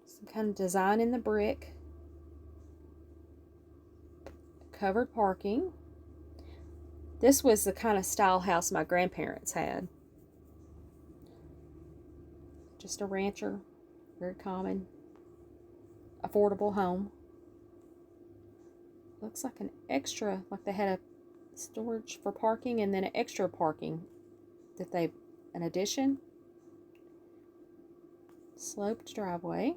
Some kind of design in the brick. Covered parking. This was the kind of style house my grandparents had. Just a rancher. Very common. Affordable home. Looks like an extra, like they had a storage for parking and then an extra parking an addition. Sloped driveway.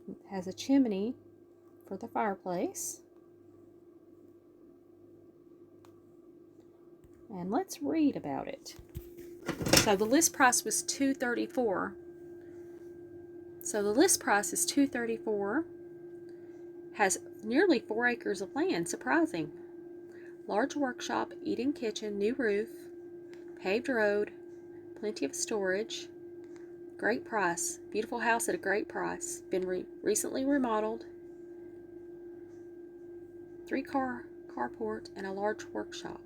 It has a chimney for the fireplace. And let's read about it. So the list price was $234. So the list price is $234. Has nearly 4 acres of land. Surprising. Large workshop, eat-in kitchen, new roof, paved road, plenty of storage. Great price. Beautiful house at a great price. Been recently remodeled. 3-car carport and a large workshop.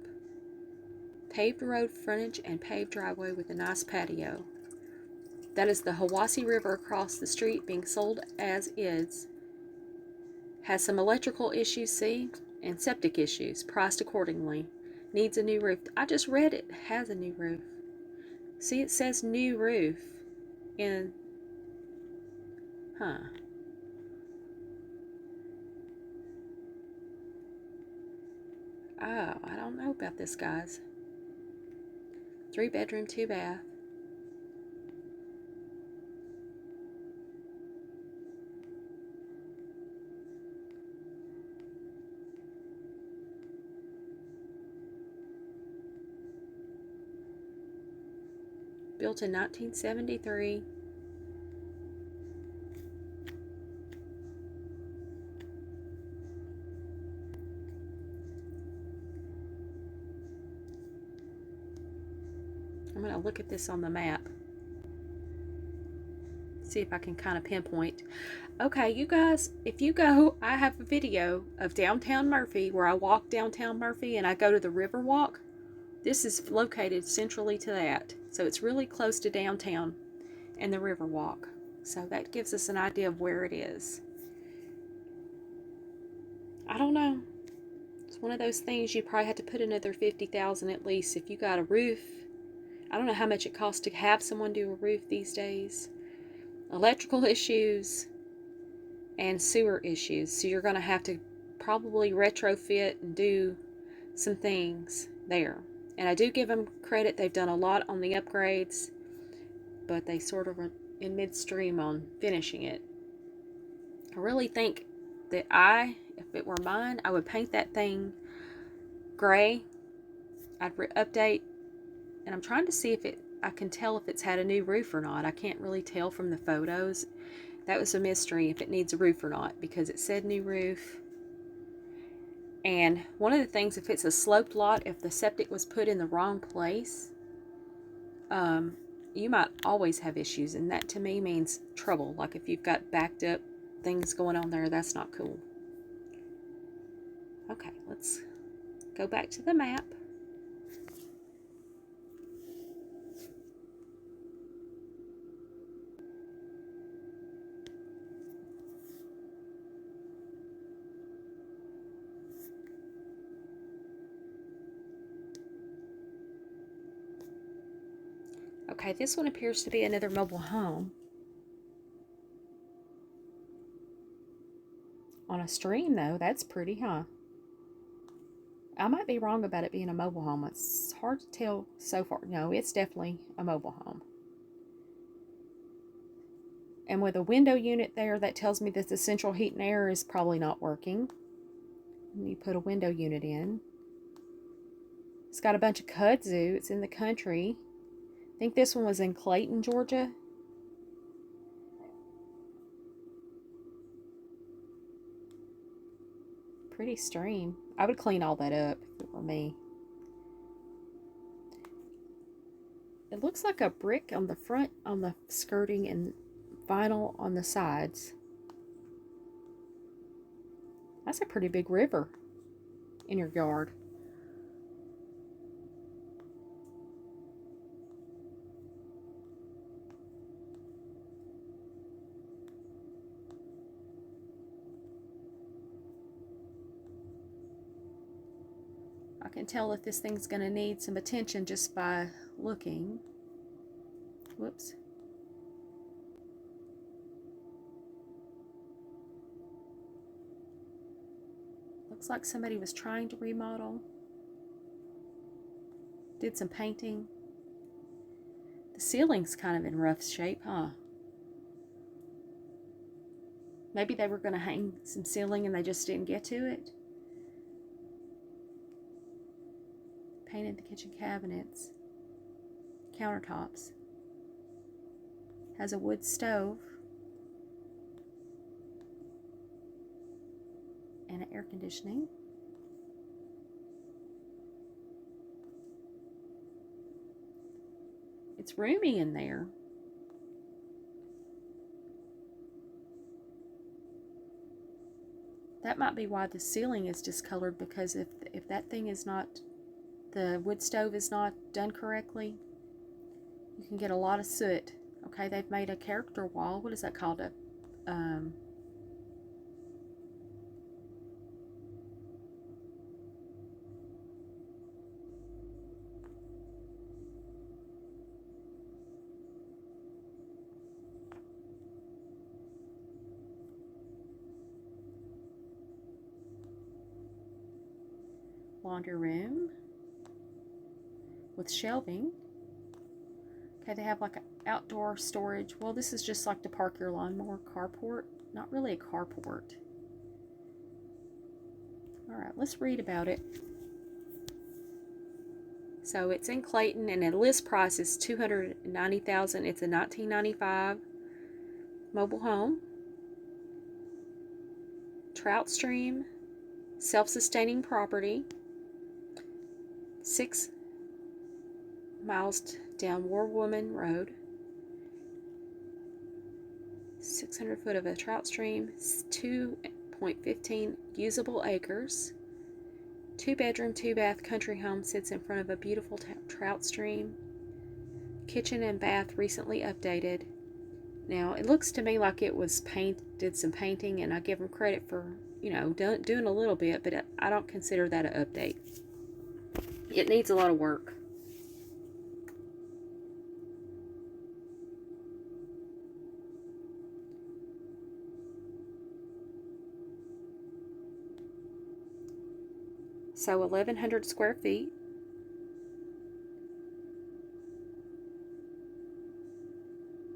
Paved road frontage and paved driveway with a nice patio. That is the Hiwassee River across the street, being sold as is. Has some electrical issues, see, and septic issues, priced accordingly. Needs a new roof. I just read it has a new roof. See, it says new roof in, Oh, I don't know about this, guys. 3-bedroom, 2-bath. Built in 1973. I'm going to look at this on the map. See if I can kind of pinpoint. Okay, you guys, if you go, I have a video of downtown Murphy where I walk downtown Murphy and I go to the River Walk. This is located centrally to that. So it's really close to downtown and the River Walk. So that gives us an idea of where it is. I don't know. It's one of those things you probably had to put another $50,000 at least if you got a roof. I don't know how much it costs to have someone do a roof these days. Electrical issues and sewer issues. So you're going to have to probably retrofit and do some things there. And I do give them credit. They've done a lot on the upgrades, but they sort of are in midstream on finishing it. I really think that if it were mine, I would paint that thing gray. I'd update, and I'm trying to see if I can tell if it's had a new roof or not. I can't really tell from the photos. That was a mystery if it needs a roof or not, because it said new roof. And one of the things, if it's a sloped lot, if the septic was put in the wrong place, you might always have issues, and that to me means trouble. Like if you've got backed up things going on there, that's not cool. Okay, let's go back to the map. Okay, this one appears to be another mobile home. On a stream, though, that's pretty, huh? I might be wrong about it being a mobile home. It's hard to tell so far. No, it's definitely a mobile home. And with a window unit there, that tells me that the central heat and air is probably not working. And you put a window unit in. It's got a bunch of kudzu. It's in the country. I think this one was in Clayton, Georgia. Pretty stream. I would clean all that up if it were me. It looks like a brick on the front, on the skirting, and vinyl on the sides. That's a pretty big river in your yard. I can tell if this thing's going to need some attention just by looking. Whoops. Looks like somebody was trying to remodel. Did some painting. The ceiling's kind of in rough shape, huh? Maybe they were going to hang some ceiling and they just didn't get to it. Painted the kitchen cabinets. countertops. Has a wood stove and an air conditioning. It's roomy in there. That might be why the ceiling is discolored, because if that thing is not, the wood stove is not done correctly, you can get a lot of soot. Okay, they've made a character wall. What is that called? Laundry room with shelving. Okay, they have like an outdoor storage. Well, this is just like to park your lawnmower. Carport. Not really a carport. Alright, let's read about it. So it's in Clayton, and the list price is $290,000. It's a 1995 mobile home. Trout stream. Self-sustaining property. 6 miles down War Woman Road. 600 foot of a trout stream. 2.15 usable acres. 2-bedroom, 2-bath country home sits in front of a beautiful trout stream. Kitchen and bath recently updated. Now, it looks to me like it was did some painting, and I give them credit for, you know, doing a little bit, but I don't consider that an update. It needs a lot of work. So 1,100 square feet.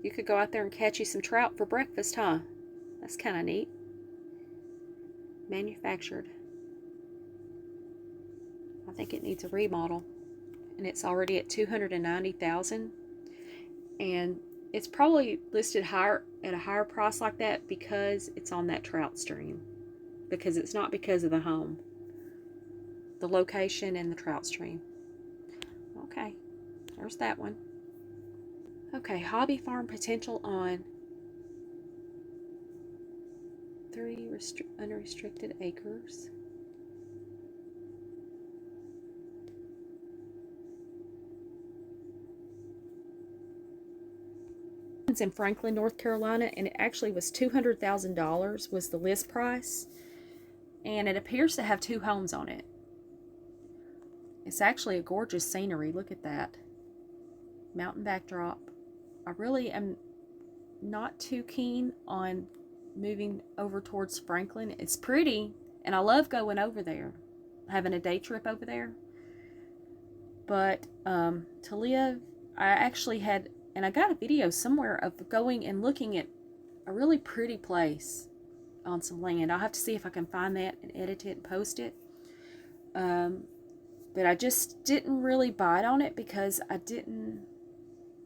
You could go out there and catch you some trout for breakfast, huh? That's kind of neat. Manufactured. I think it needs a remodel, and it's already at $290,000, and it's probably listed higher at a higher price like that because it's on that trout stream, because it's not because of the home, the location and the trout stream. Okay, there's that one. Okay, hobby farm potential on 3 unrestricted acres. In Franklin, North Carolina, and it actually was $200,000 was the list price, and it appears to have 2 homes on it. It's actually a gorgeous scenery. Look at that mountain backdrop. I really am not too keen on moving over towards Franklin. It's pretty, and I love going over there, having a day trip over there, but to live, I actually had, and I got a video somewhere of going and looking at a really pretty place on some land. I'll have to see if I can find that and edit it and post it. But I just didn't really bite on it because I didn't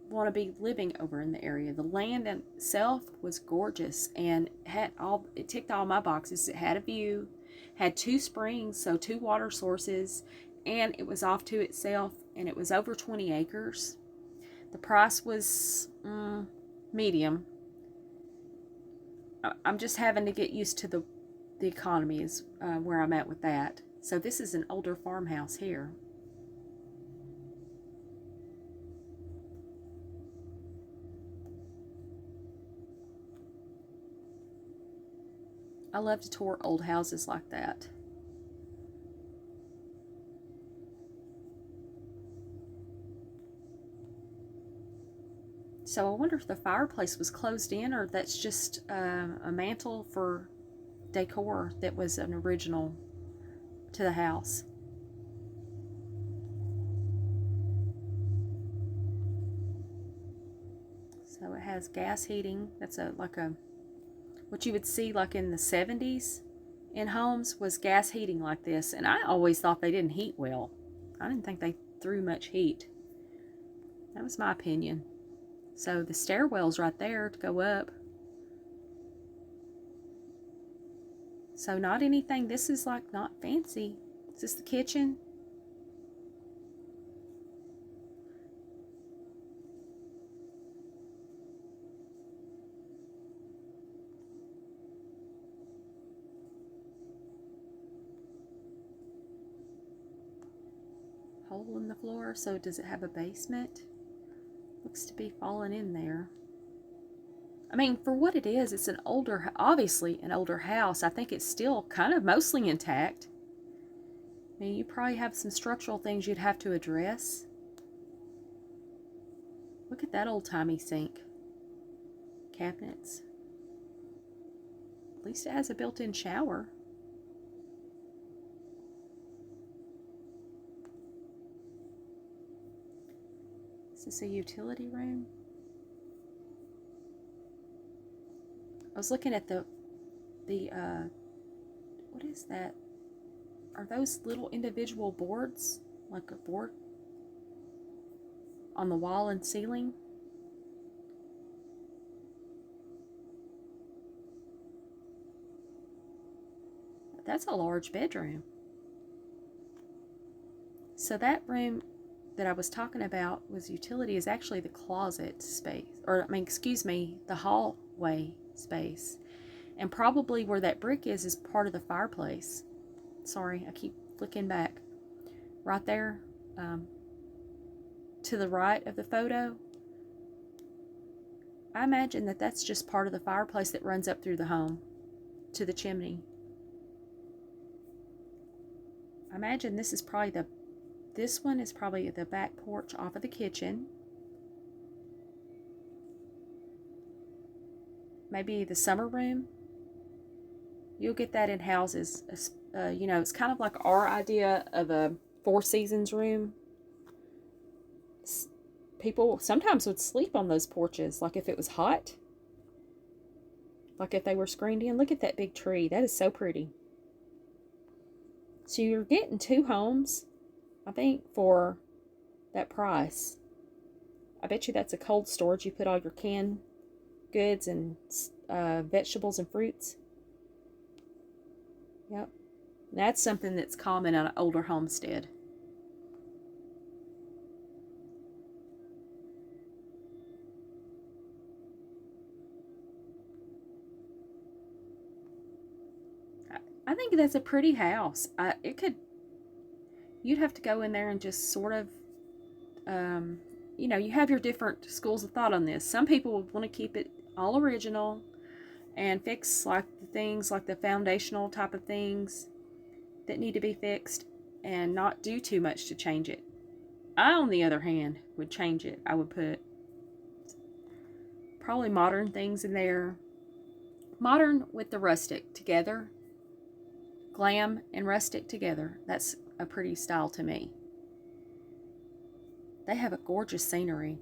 want to be living over in the area. The land itself was gorgeous and it ticked all my boxes. It had a view, had 2 springs, so 2 water sources, and it was off to itself, and it was over 20 acres. The price was medium. I'm just having to get used to the economy is where I'm at with that. So this is an older farmhouse here. I love to tour old houses like that. So I wonder if the fireplace was closed in, or that's just a mantle for decor that was an original to the house. So it has gas heating. That's what you would see like in the 70s in homes was gas heating like this. And I always thought they didn't heat well. I didn't think they threw much heat. That was my opinion. So the stairwell's right there to go up. So not anything, this is like not fancy. Is this the kitchen? Hole in the floor. So does it have a basement? Looks to be falling in there. I mean, for what it is, it's an older, obviously an older house. I think it's still kind of mostly intact. I mean, you probably have some structural things you'd have to address. Look at that old-timey sink. Cabinets. At least it has a built-in shower. Is this a utility room? I was looking at the what is that? Are those little individual boards? Like a board on the wall and ceiling? That's a large bedroom. So that room that I was talking about was utility is actually the closet space, or I mean, excuse me, the hallway space. And probably where that brick is part of the fireplace. Sorry, I keep flicking back. Right there, to the right of the photo. I imagine that that's just part of the fireplace that runs up through the home to the chimney. I imagine this is probably this one is probably the back porch off of the kitchen. Maybe the summer room. You'll get that in houses. You know, it's kind of like our idea of a Four Seasons room. People sometimes would sleep on those porches, like if it was hot. Like if they were screened in. Look at that big tree. That is so pretty. So you're getting two homes, I think, for that price. I bet you that's a cold storage. You put all your canned goods and vegetables and fruits. Yep. That's something that's common on an older homestead. I think that's a pretty house. You'd have to go in there and just sort of, you know, you have your different schools of thought on this. Some people would want to keep it all original and fix like the things, like the foundational type of things that need to be fixed and not do too much to change it. I, on the other hand, would change it. I would put probably modern things in there. Modern with the rustic together. Glam and rustic together. That's a pretty style to me. They have a gorgeous scenery.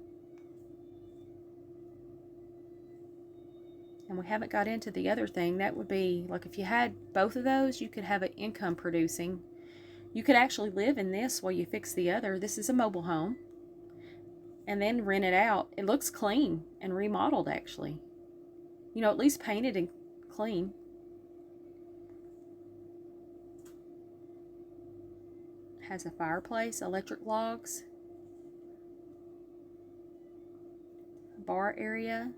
And we haven't got into the other thing. That would be, like, if you had both of those, you could have an income producing. You could actually live in this while you fix the other. This is a mobile home. And then rent it out. It looks clean and remodeled, actually. You know, at least painted and clean. Has a fireplace, electric logs, bar area.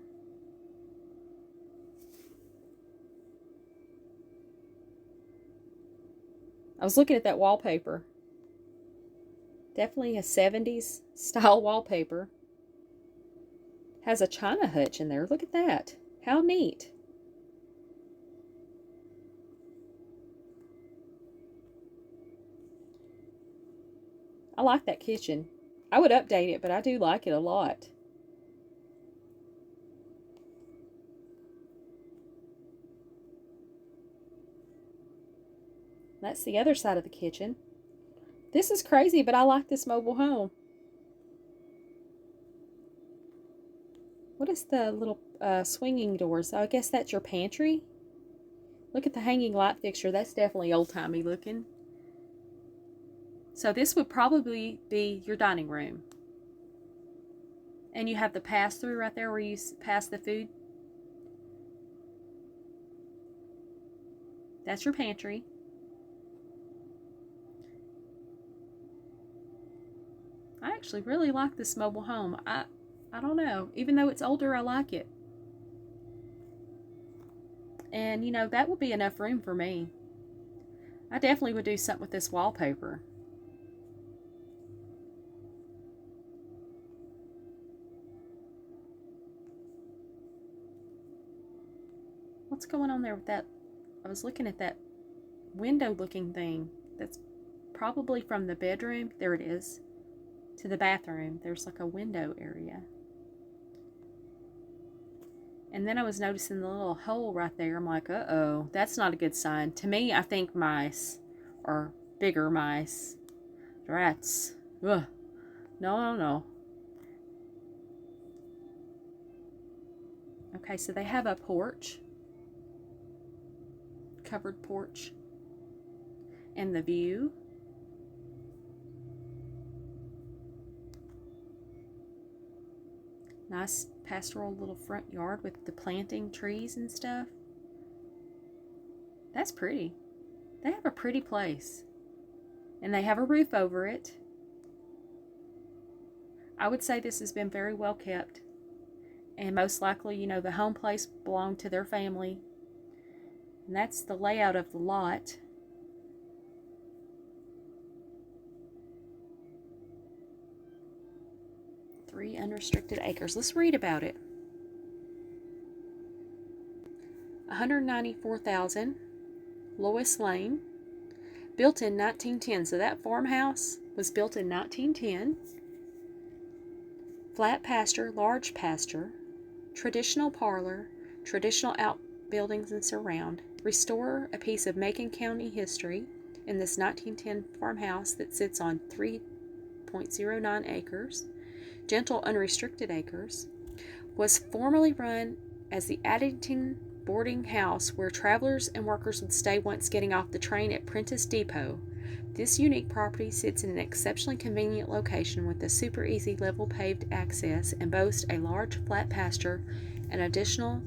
I was looking at that wallpaper. Definitely a 70s style wallpaper. Has a china hutch in there. Look at that. How neat. I like that kitchen. I would update it, but I do like it a lot. That's the other side of the kitchen. This is crazy, but I like this mobile home. What is the little swinging doors? I guess that's your pantry. Look at the hanging light fixture. That's definitely old-timey looking. So this would probably be your dining room. And you have the pass-through right there where you pass the food. That's your pantry. I actually really like this mobile home. I don't know. Even though it's older, I like it. And, you know, that would be enough room for me. I definitely would do something with this wallpaper. What's going on there with that? I was looking at that window looking thing. That's probably from the bedroom. There it is. To the bathroom. There's like a window area. And then I was noticing the little hole right there. I'm like, uh-oh, that's not a good sign. To me, I think mice, or bigger mice, rats. Ugh. No, no, no. Okay, so they have a porch, covered porch, and the view. Nice pastoral little front yard with the planting trees and stuff. That's pretty. They have a pretty place. And they have a roof over it. I would say this has been very well kept. And most likely, you know, the home place belonged to their family. And that's the layout of the lot. Three unrestricted acres. Let's read about it. 194,000 Lois Lane, built in 1910. So that farmhouse was built in 1910. Flat pasture, large pasture, traditional parlor, traditional outbuildings and surround. Restore a piece of Macon County history in this 1910 farmhouse that sits on 3.09 acres. Gentle unrestricted acres. Was formerly run as the Addington boarding house where travelers and workers would stay once getting off the train at Prentice Depot. This unique property sits in an exceptionally convenient location with a super easy level paved access and boasts a large flat pasture and additional,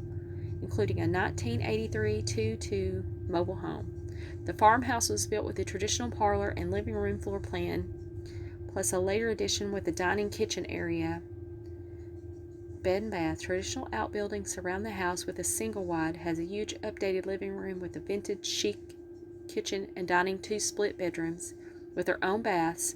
including a 1983 2-2 mobile home. The farmhouse was built with a traditional parlor and living room floor plan, plus a later addition with a dining kitchen area, bed and bath. Traditional outbuildings surround the house with a single wide, has a huge updated living room with a vintage chic kitchen and dining, 2 split bedrooms with their own baths.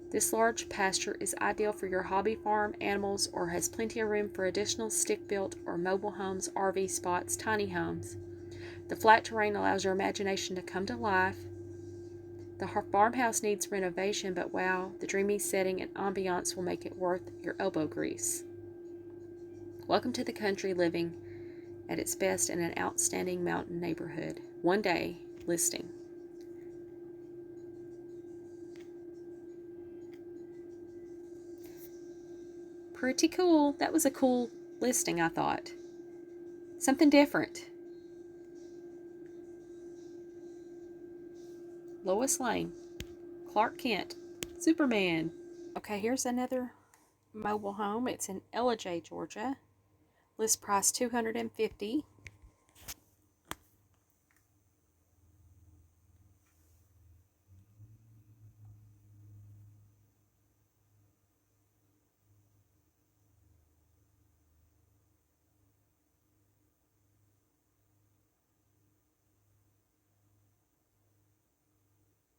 This large pasture is ideal for your hobby farm, animals, or has plenty of room for additional stick-built or mobile homes, RV spots, tiny homes. The flat terrain allows your imagination to come to life. The farmhouse needs renovation, but wow, the dreamy setting and ambiance will make it worth your elbow grease. Welcome to the country, living at its best in an outstanding mountain neighborhood. One day listing. Pretty cool. That was a cool listing, I thought. Something different. Lois Lane, Clark Kent, Superman. Okay, here's another mobile home. It's in Ella, Georgia. List price $250,000.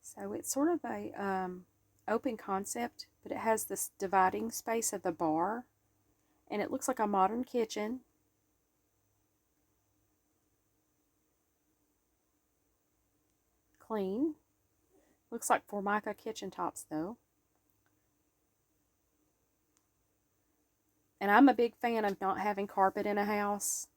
So it's sort of a open concept, but it has this dividing space of the bar, and it looks like a modern kitchen. Clean. Looks like Formica kitchen tops though. And I'm a big fan of not having carpet in a house,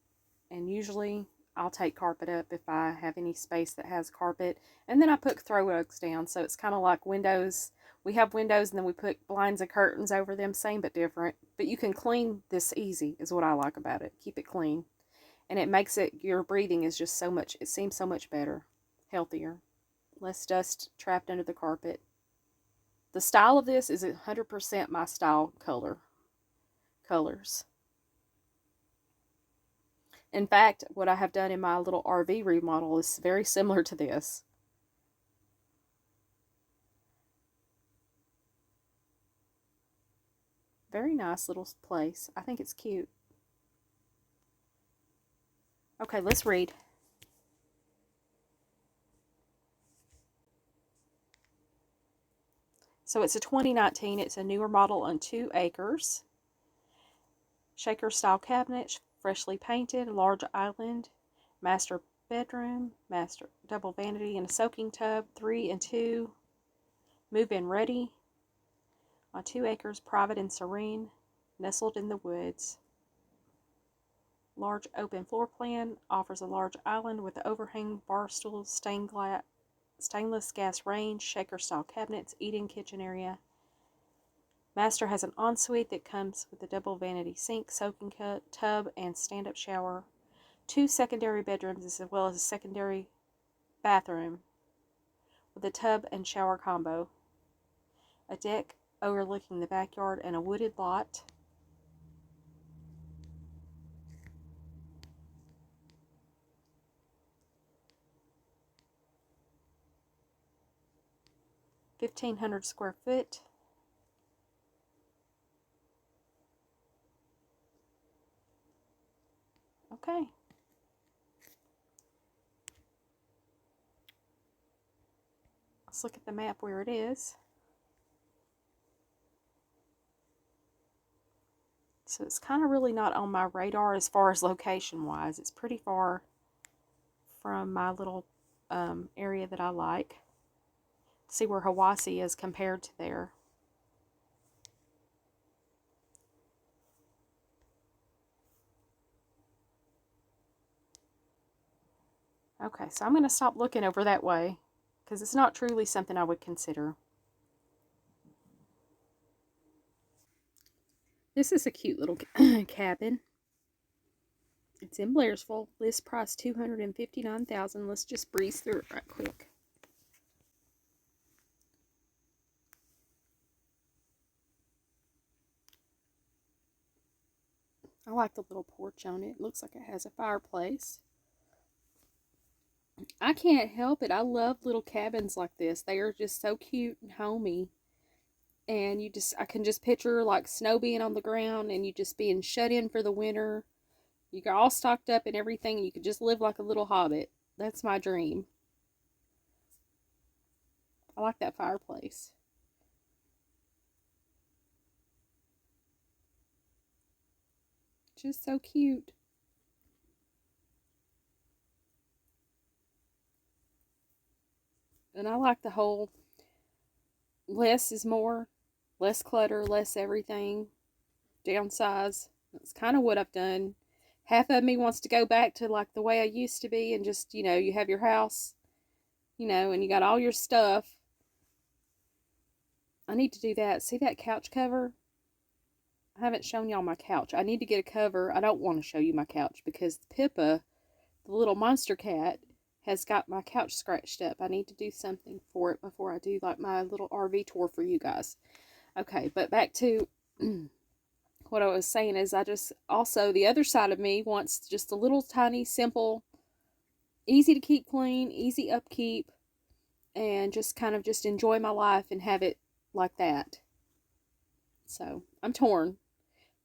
and usually I'll take carpet up if I have any space that has carpet, and then I put throw rugs down, so it's kind of like windows. We have windows and then we put blinds and curtains over them, same but different. But you can clean this easy is what I like about it. Keep it clean, and it makes it, your breathing is just so much, it seems so much better, healthier, less dust trapped under the carpet. The style of this is 100% my style color. colors. In fact, what I have done in my little RV remodel is very similar to this. Very nice little place. I think it's cute. Okay, let's read. So it's a 2019. It's a newer model on 2 acres. Shaker style cabinet, freshly painted, large island, master bedroom, master double vanity and a soaking tub, 3 and 2, move-in ready, on 2 acres, private and serene, nestled in the woods. Large open floor plan, offers a large island with overhang bar stools, stainless gas range, shaker style cabinets, eating kitchen area. Master has an ensuite that comes with a double vanity sink, soaking tub, and stand-up shower. 2 secondary bedrooms as well as a secondary bathroom with a tub and shower combo. A deck overlooking the backyard and a wooded lot. $1,500 square foot. Okay. Let's look at the map where it is. So it's kind of really not on my radar as far as location-wise. It's pretty far from my little area that I like. See where Hiwassee is compared to there. Okay, so I'm going to stop looking over that way because it's not truly something I would consider. This is a cute little cabin. It's in Blairsville. List price $259,000. Let's just breeze through it right quick. I like the little porch on it. It looks like it has a fireplace. I can't help it. I love little cabins like this. They are just so cute and homey. And I can just picture like snow being on the ground and you just being shut in for the winter. You got all stocked up and everything, and you could just live like a little hobbit. That's my dream. I like that fireplace. Just so cute. And I like the whole less is more, less clutter, less everything, downsize. That's kind of what I've done. Half of me wants to go back to like the way I used to be and just, you have your house, and you got all your stuff. I need to do that. See that couch cover? I haven't shown y'all my couch. I need to get a cover. I don't want to show you my couch because Pippa, the little monster cat, has got my couch scratched up. I need to do something for it before I do like my little RV tour for you guys. Okay, but back to what I was saying is also the other side of me wants just a little tiny, simple, easy to keep clean, easy upkeep, and just kind of just enjoy my life and have it like that. So I'm torn.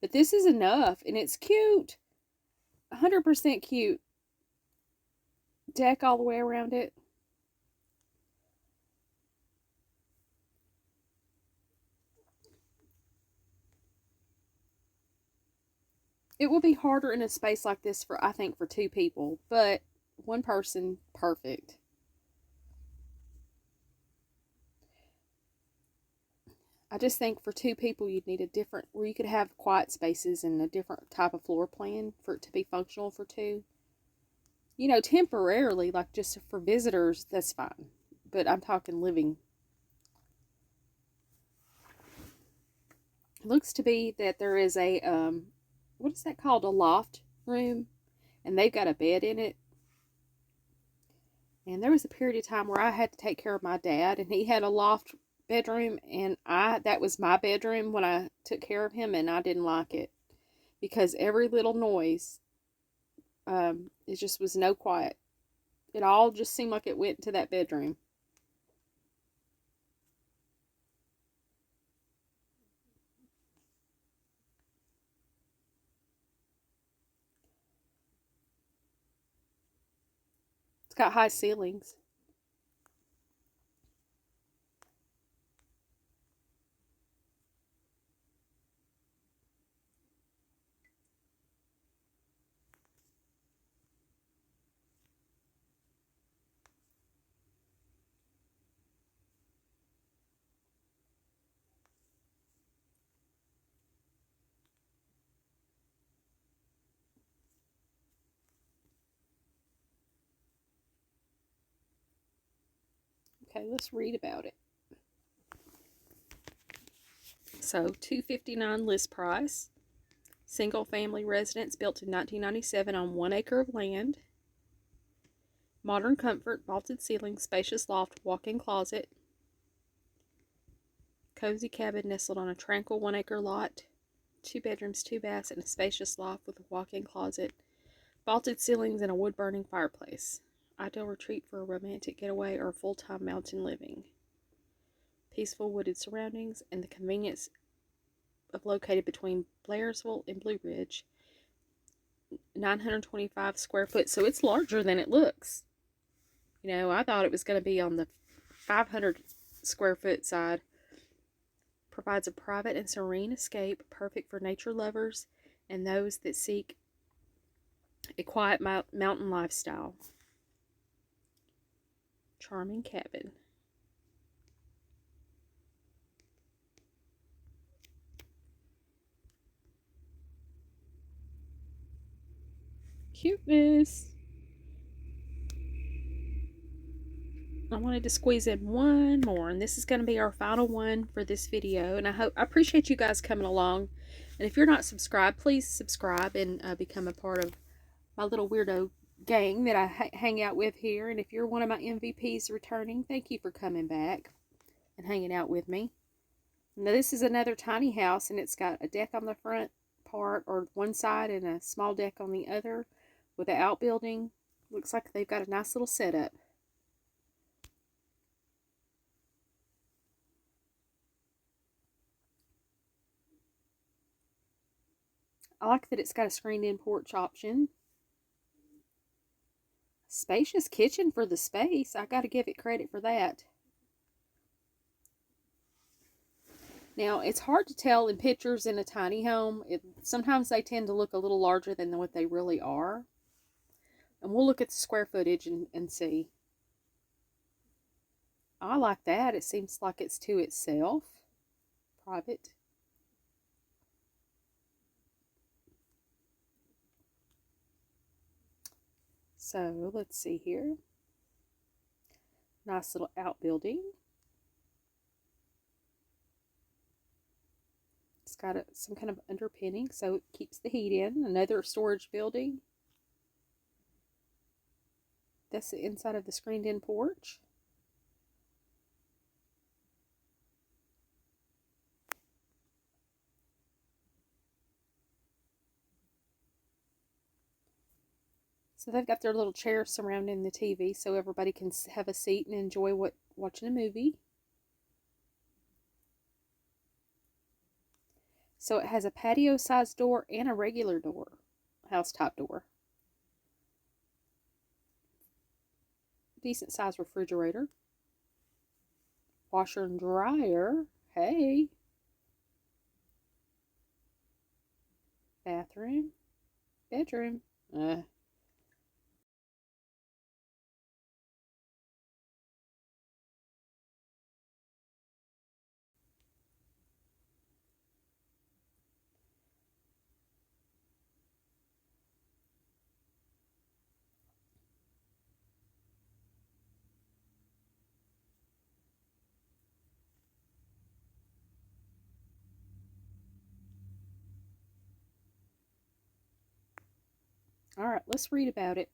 But this is enough, and it's cute. 100% cute. Deck all the way around it. It will be harder in a space like this I think, for 2 people, but 1 person, perfect. I just think for 2 people, you'd need where you could have quiet spaces and a different type of floor plan for it to be functional for 2. Temporarily, like just for visitors, that's fine. But I'm talking living. It looks to be that there is a, what is that called? A loft room. And they've got a bed in it. And there was a period of time where I had to take care of my dad, and he had a loft bedroom, and that was my bedroom when I took care of him, and I didn't like it. because every little noise, it just was no quiet. It all just seemed like it went to that bedroom. It's got high ceilings. Okay, let's read about it. So, $259 list price. Single family residence built in 1997 on 1 acre of land. Modern comfort, vaulted ceiling, spacious loft, walk-in closet. Cozy cabin nestled on a tranquil 1 acre lot. 2 bedrooms, 2 baths, and a spacious loft with a walk-in closet. Vaulted ceilings and a wood-burning fireplace. Ideal retreat for a romantic getaway or full-time mountain living. Peaceful wooded surroundings and the convenience of located between Blairsville and Blue Ridge. 925 square foot, so it's larger than it looks. You know, I thought it was going to be on the 500 square foot side. Provides a private and serene escape, perfect for nature lovers and those that seek a quiet mountain lifestyle. Charming cabin. Cuteness. I wanted to squeeze in one more, and this is going to be our final one for this video. And I appreciate you guys coming along. And if you're not subscribed, please subscribe and become a part of my little weirdo gang that I hang out with here. And if you're one of my MVPs returning, thank you for coming back and hanging out with me. Now this is another tiny house, and it's got a deck on the front part or one side and a small deck on the other with an outbuilding. Looks like they've got a nice little setup. I like that it's got a screened-in porch option. Spacious kitchen for the space. I got to give it credit for that. Now, it's hard to tell in pictures in a tiny home. Sometimes they tend to look a little larger than what they really are. And we'll look at the square footage and see. I like that. It seems like it's to itself. Private. So, let's see here. Nice little outbuilding. It's got some kind of underpinning, so it keeps the heat in. Another storage building. That's the inside of the screened-in porch. So they've got their little chairs surrounding the TV so everybody can have a seat and enjoy watching a movie. So it has a patio-sized door and a regular door, house-type door. Decent-sized refrigerator. Washer and dryer. Hey. Bathroom. Bedroom. All right, let's read about it.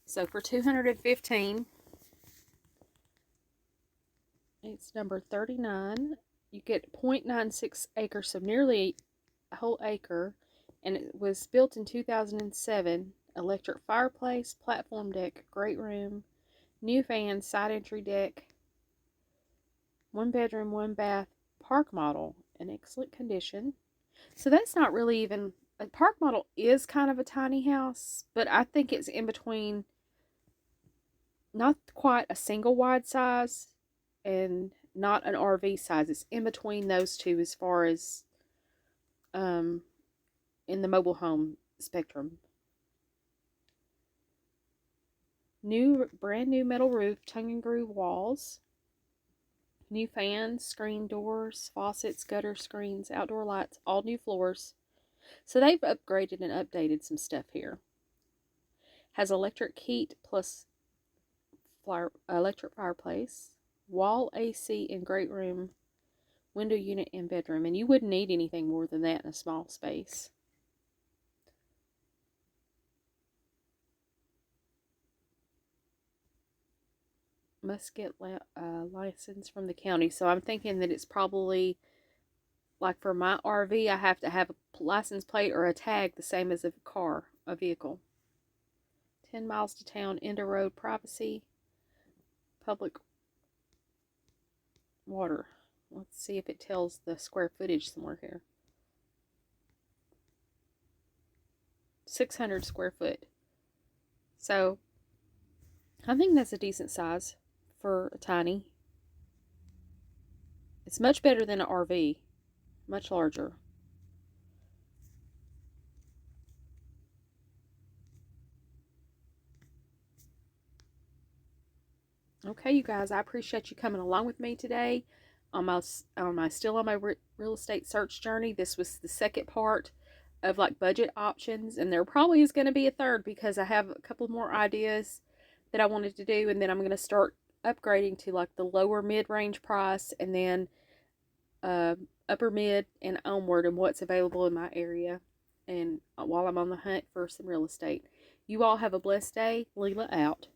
So for $215, it's number 39. You get 0.96 acres, so nearly a whole acre and it was built in 2007. Electric fireplace, platform deck, great room, new fans, side entry deck, 1 bedroom, 1 bath, park model in excellent condition. So that's not really even a park model, is kind of a tiny house, but I think it's in between, not quite a single wide size and not an RV size. It's in between those two as far as in the mobile home spectrum. Brand new metal roof, tongue and groove walls, new fans, screen doors, faucets, gutter screens, outdoor lights, all new floors. So they've upgraded and updated some stuff here. Has electric heat plus electric fireplace, wall AC in great room, window unit in bedroom. And you wouldn't need anything more than that in a small space. Must get license from the county. So I'm thinking that it's probably, like for my RV, I have to have a license plate or a tag the same as a car, a vehicle. 10 miles to town, end of road, privacy, public water. Let's see if it tells the square footage somewhere here. 600 square foot. So I think that's a decent size for a tiny. It's much better than an RV, much larger. Okay, you guys, I appreciate you coming along with me today on my still on my real estate search journey. This was the second part of like budget options, and there probably is going to be a third because I have a couple more ideas that I wanted to do, and then I'm going to start upgrading to like the lower mid-range price, and then upper mid and onward, and what's available in my area, and while I'm on the hunt for some real estate. You all have a blessed day. Lela out.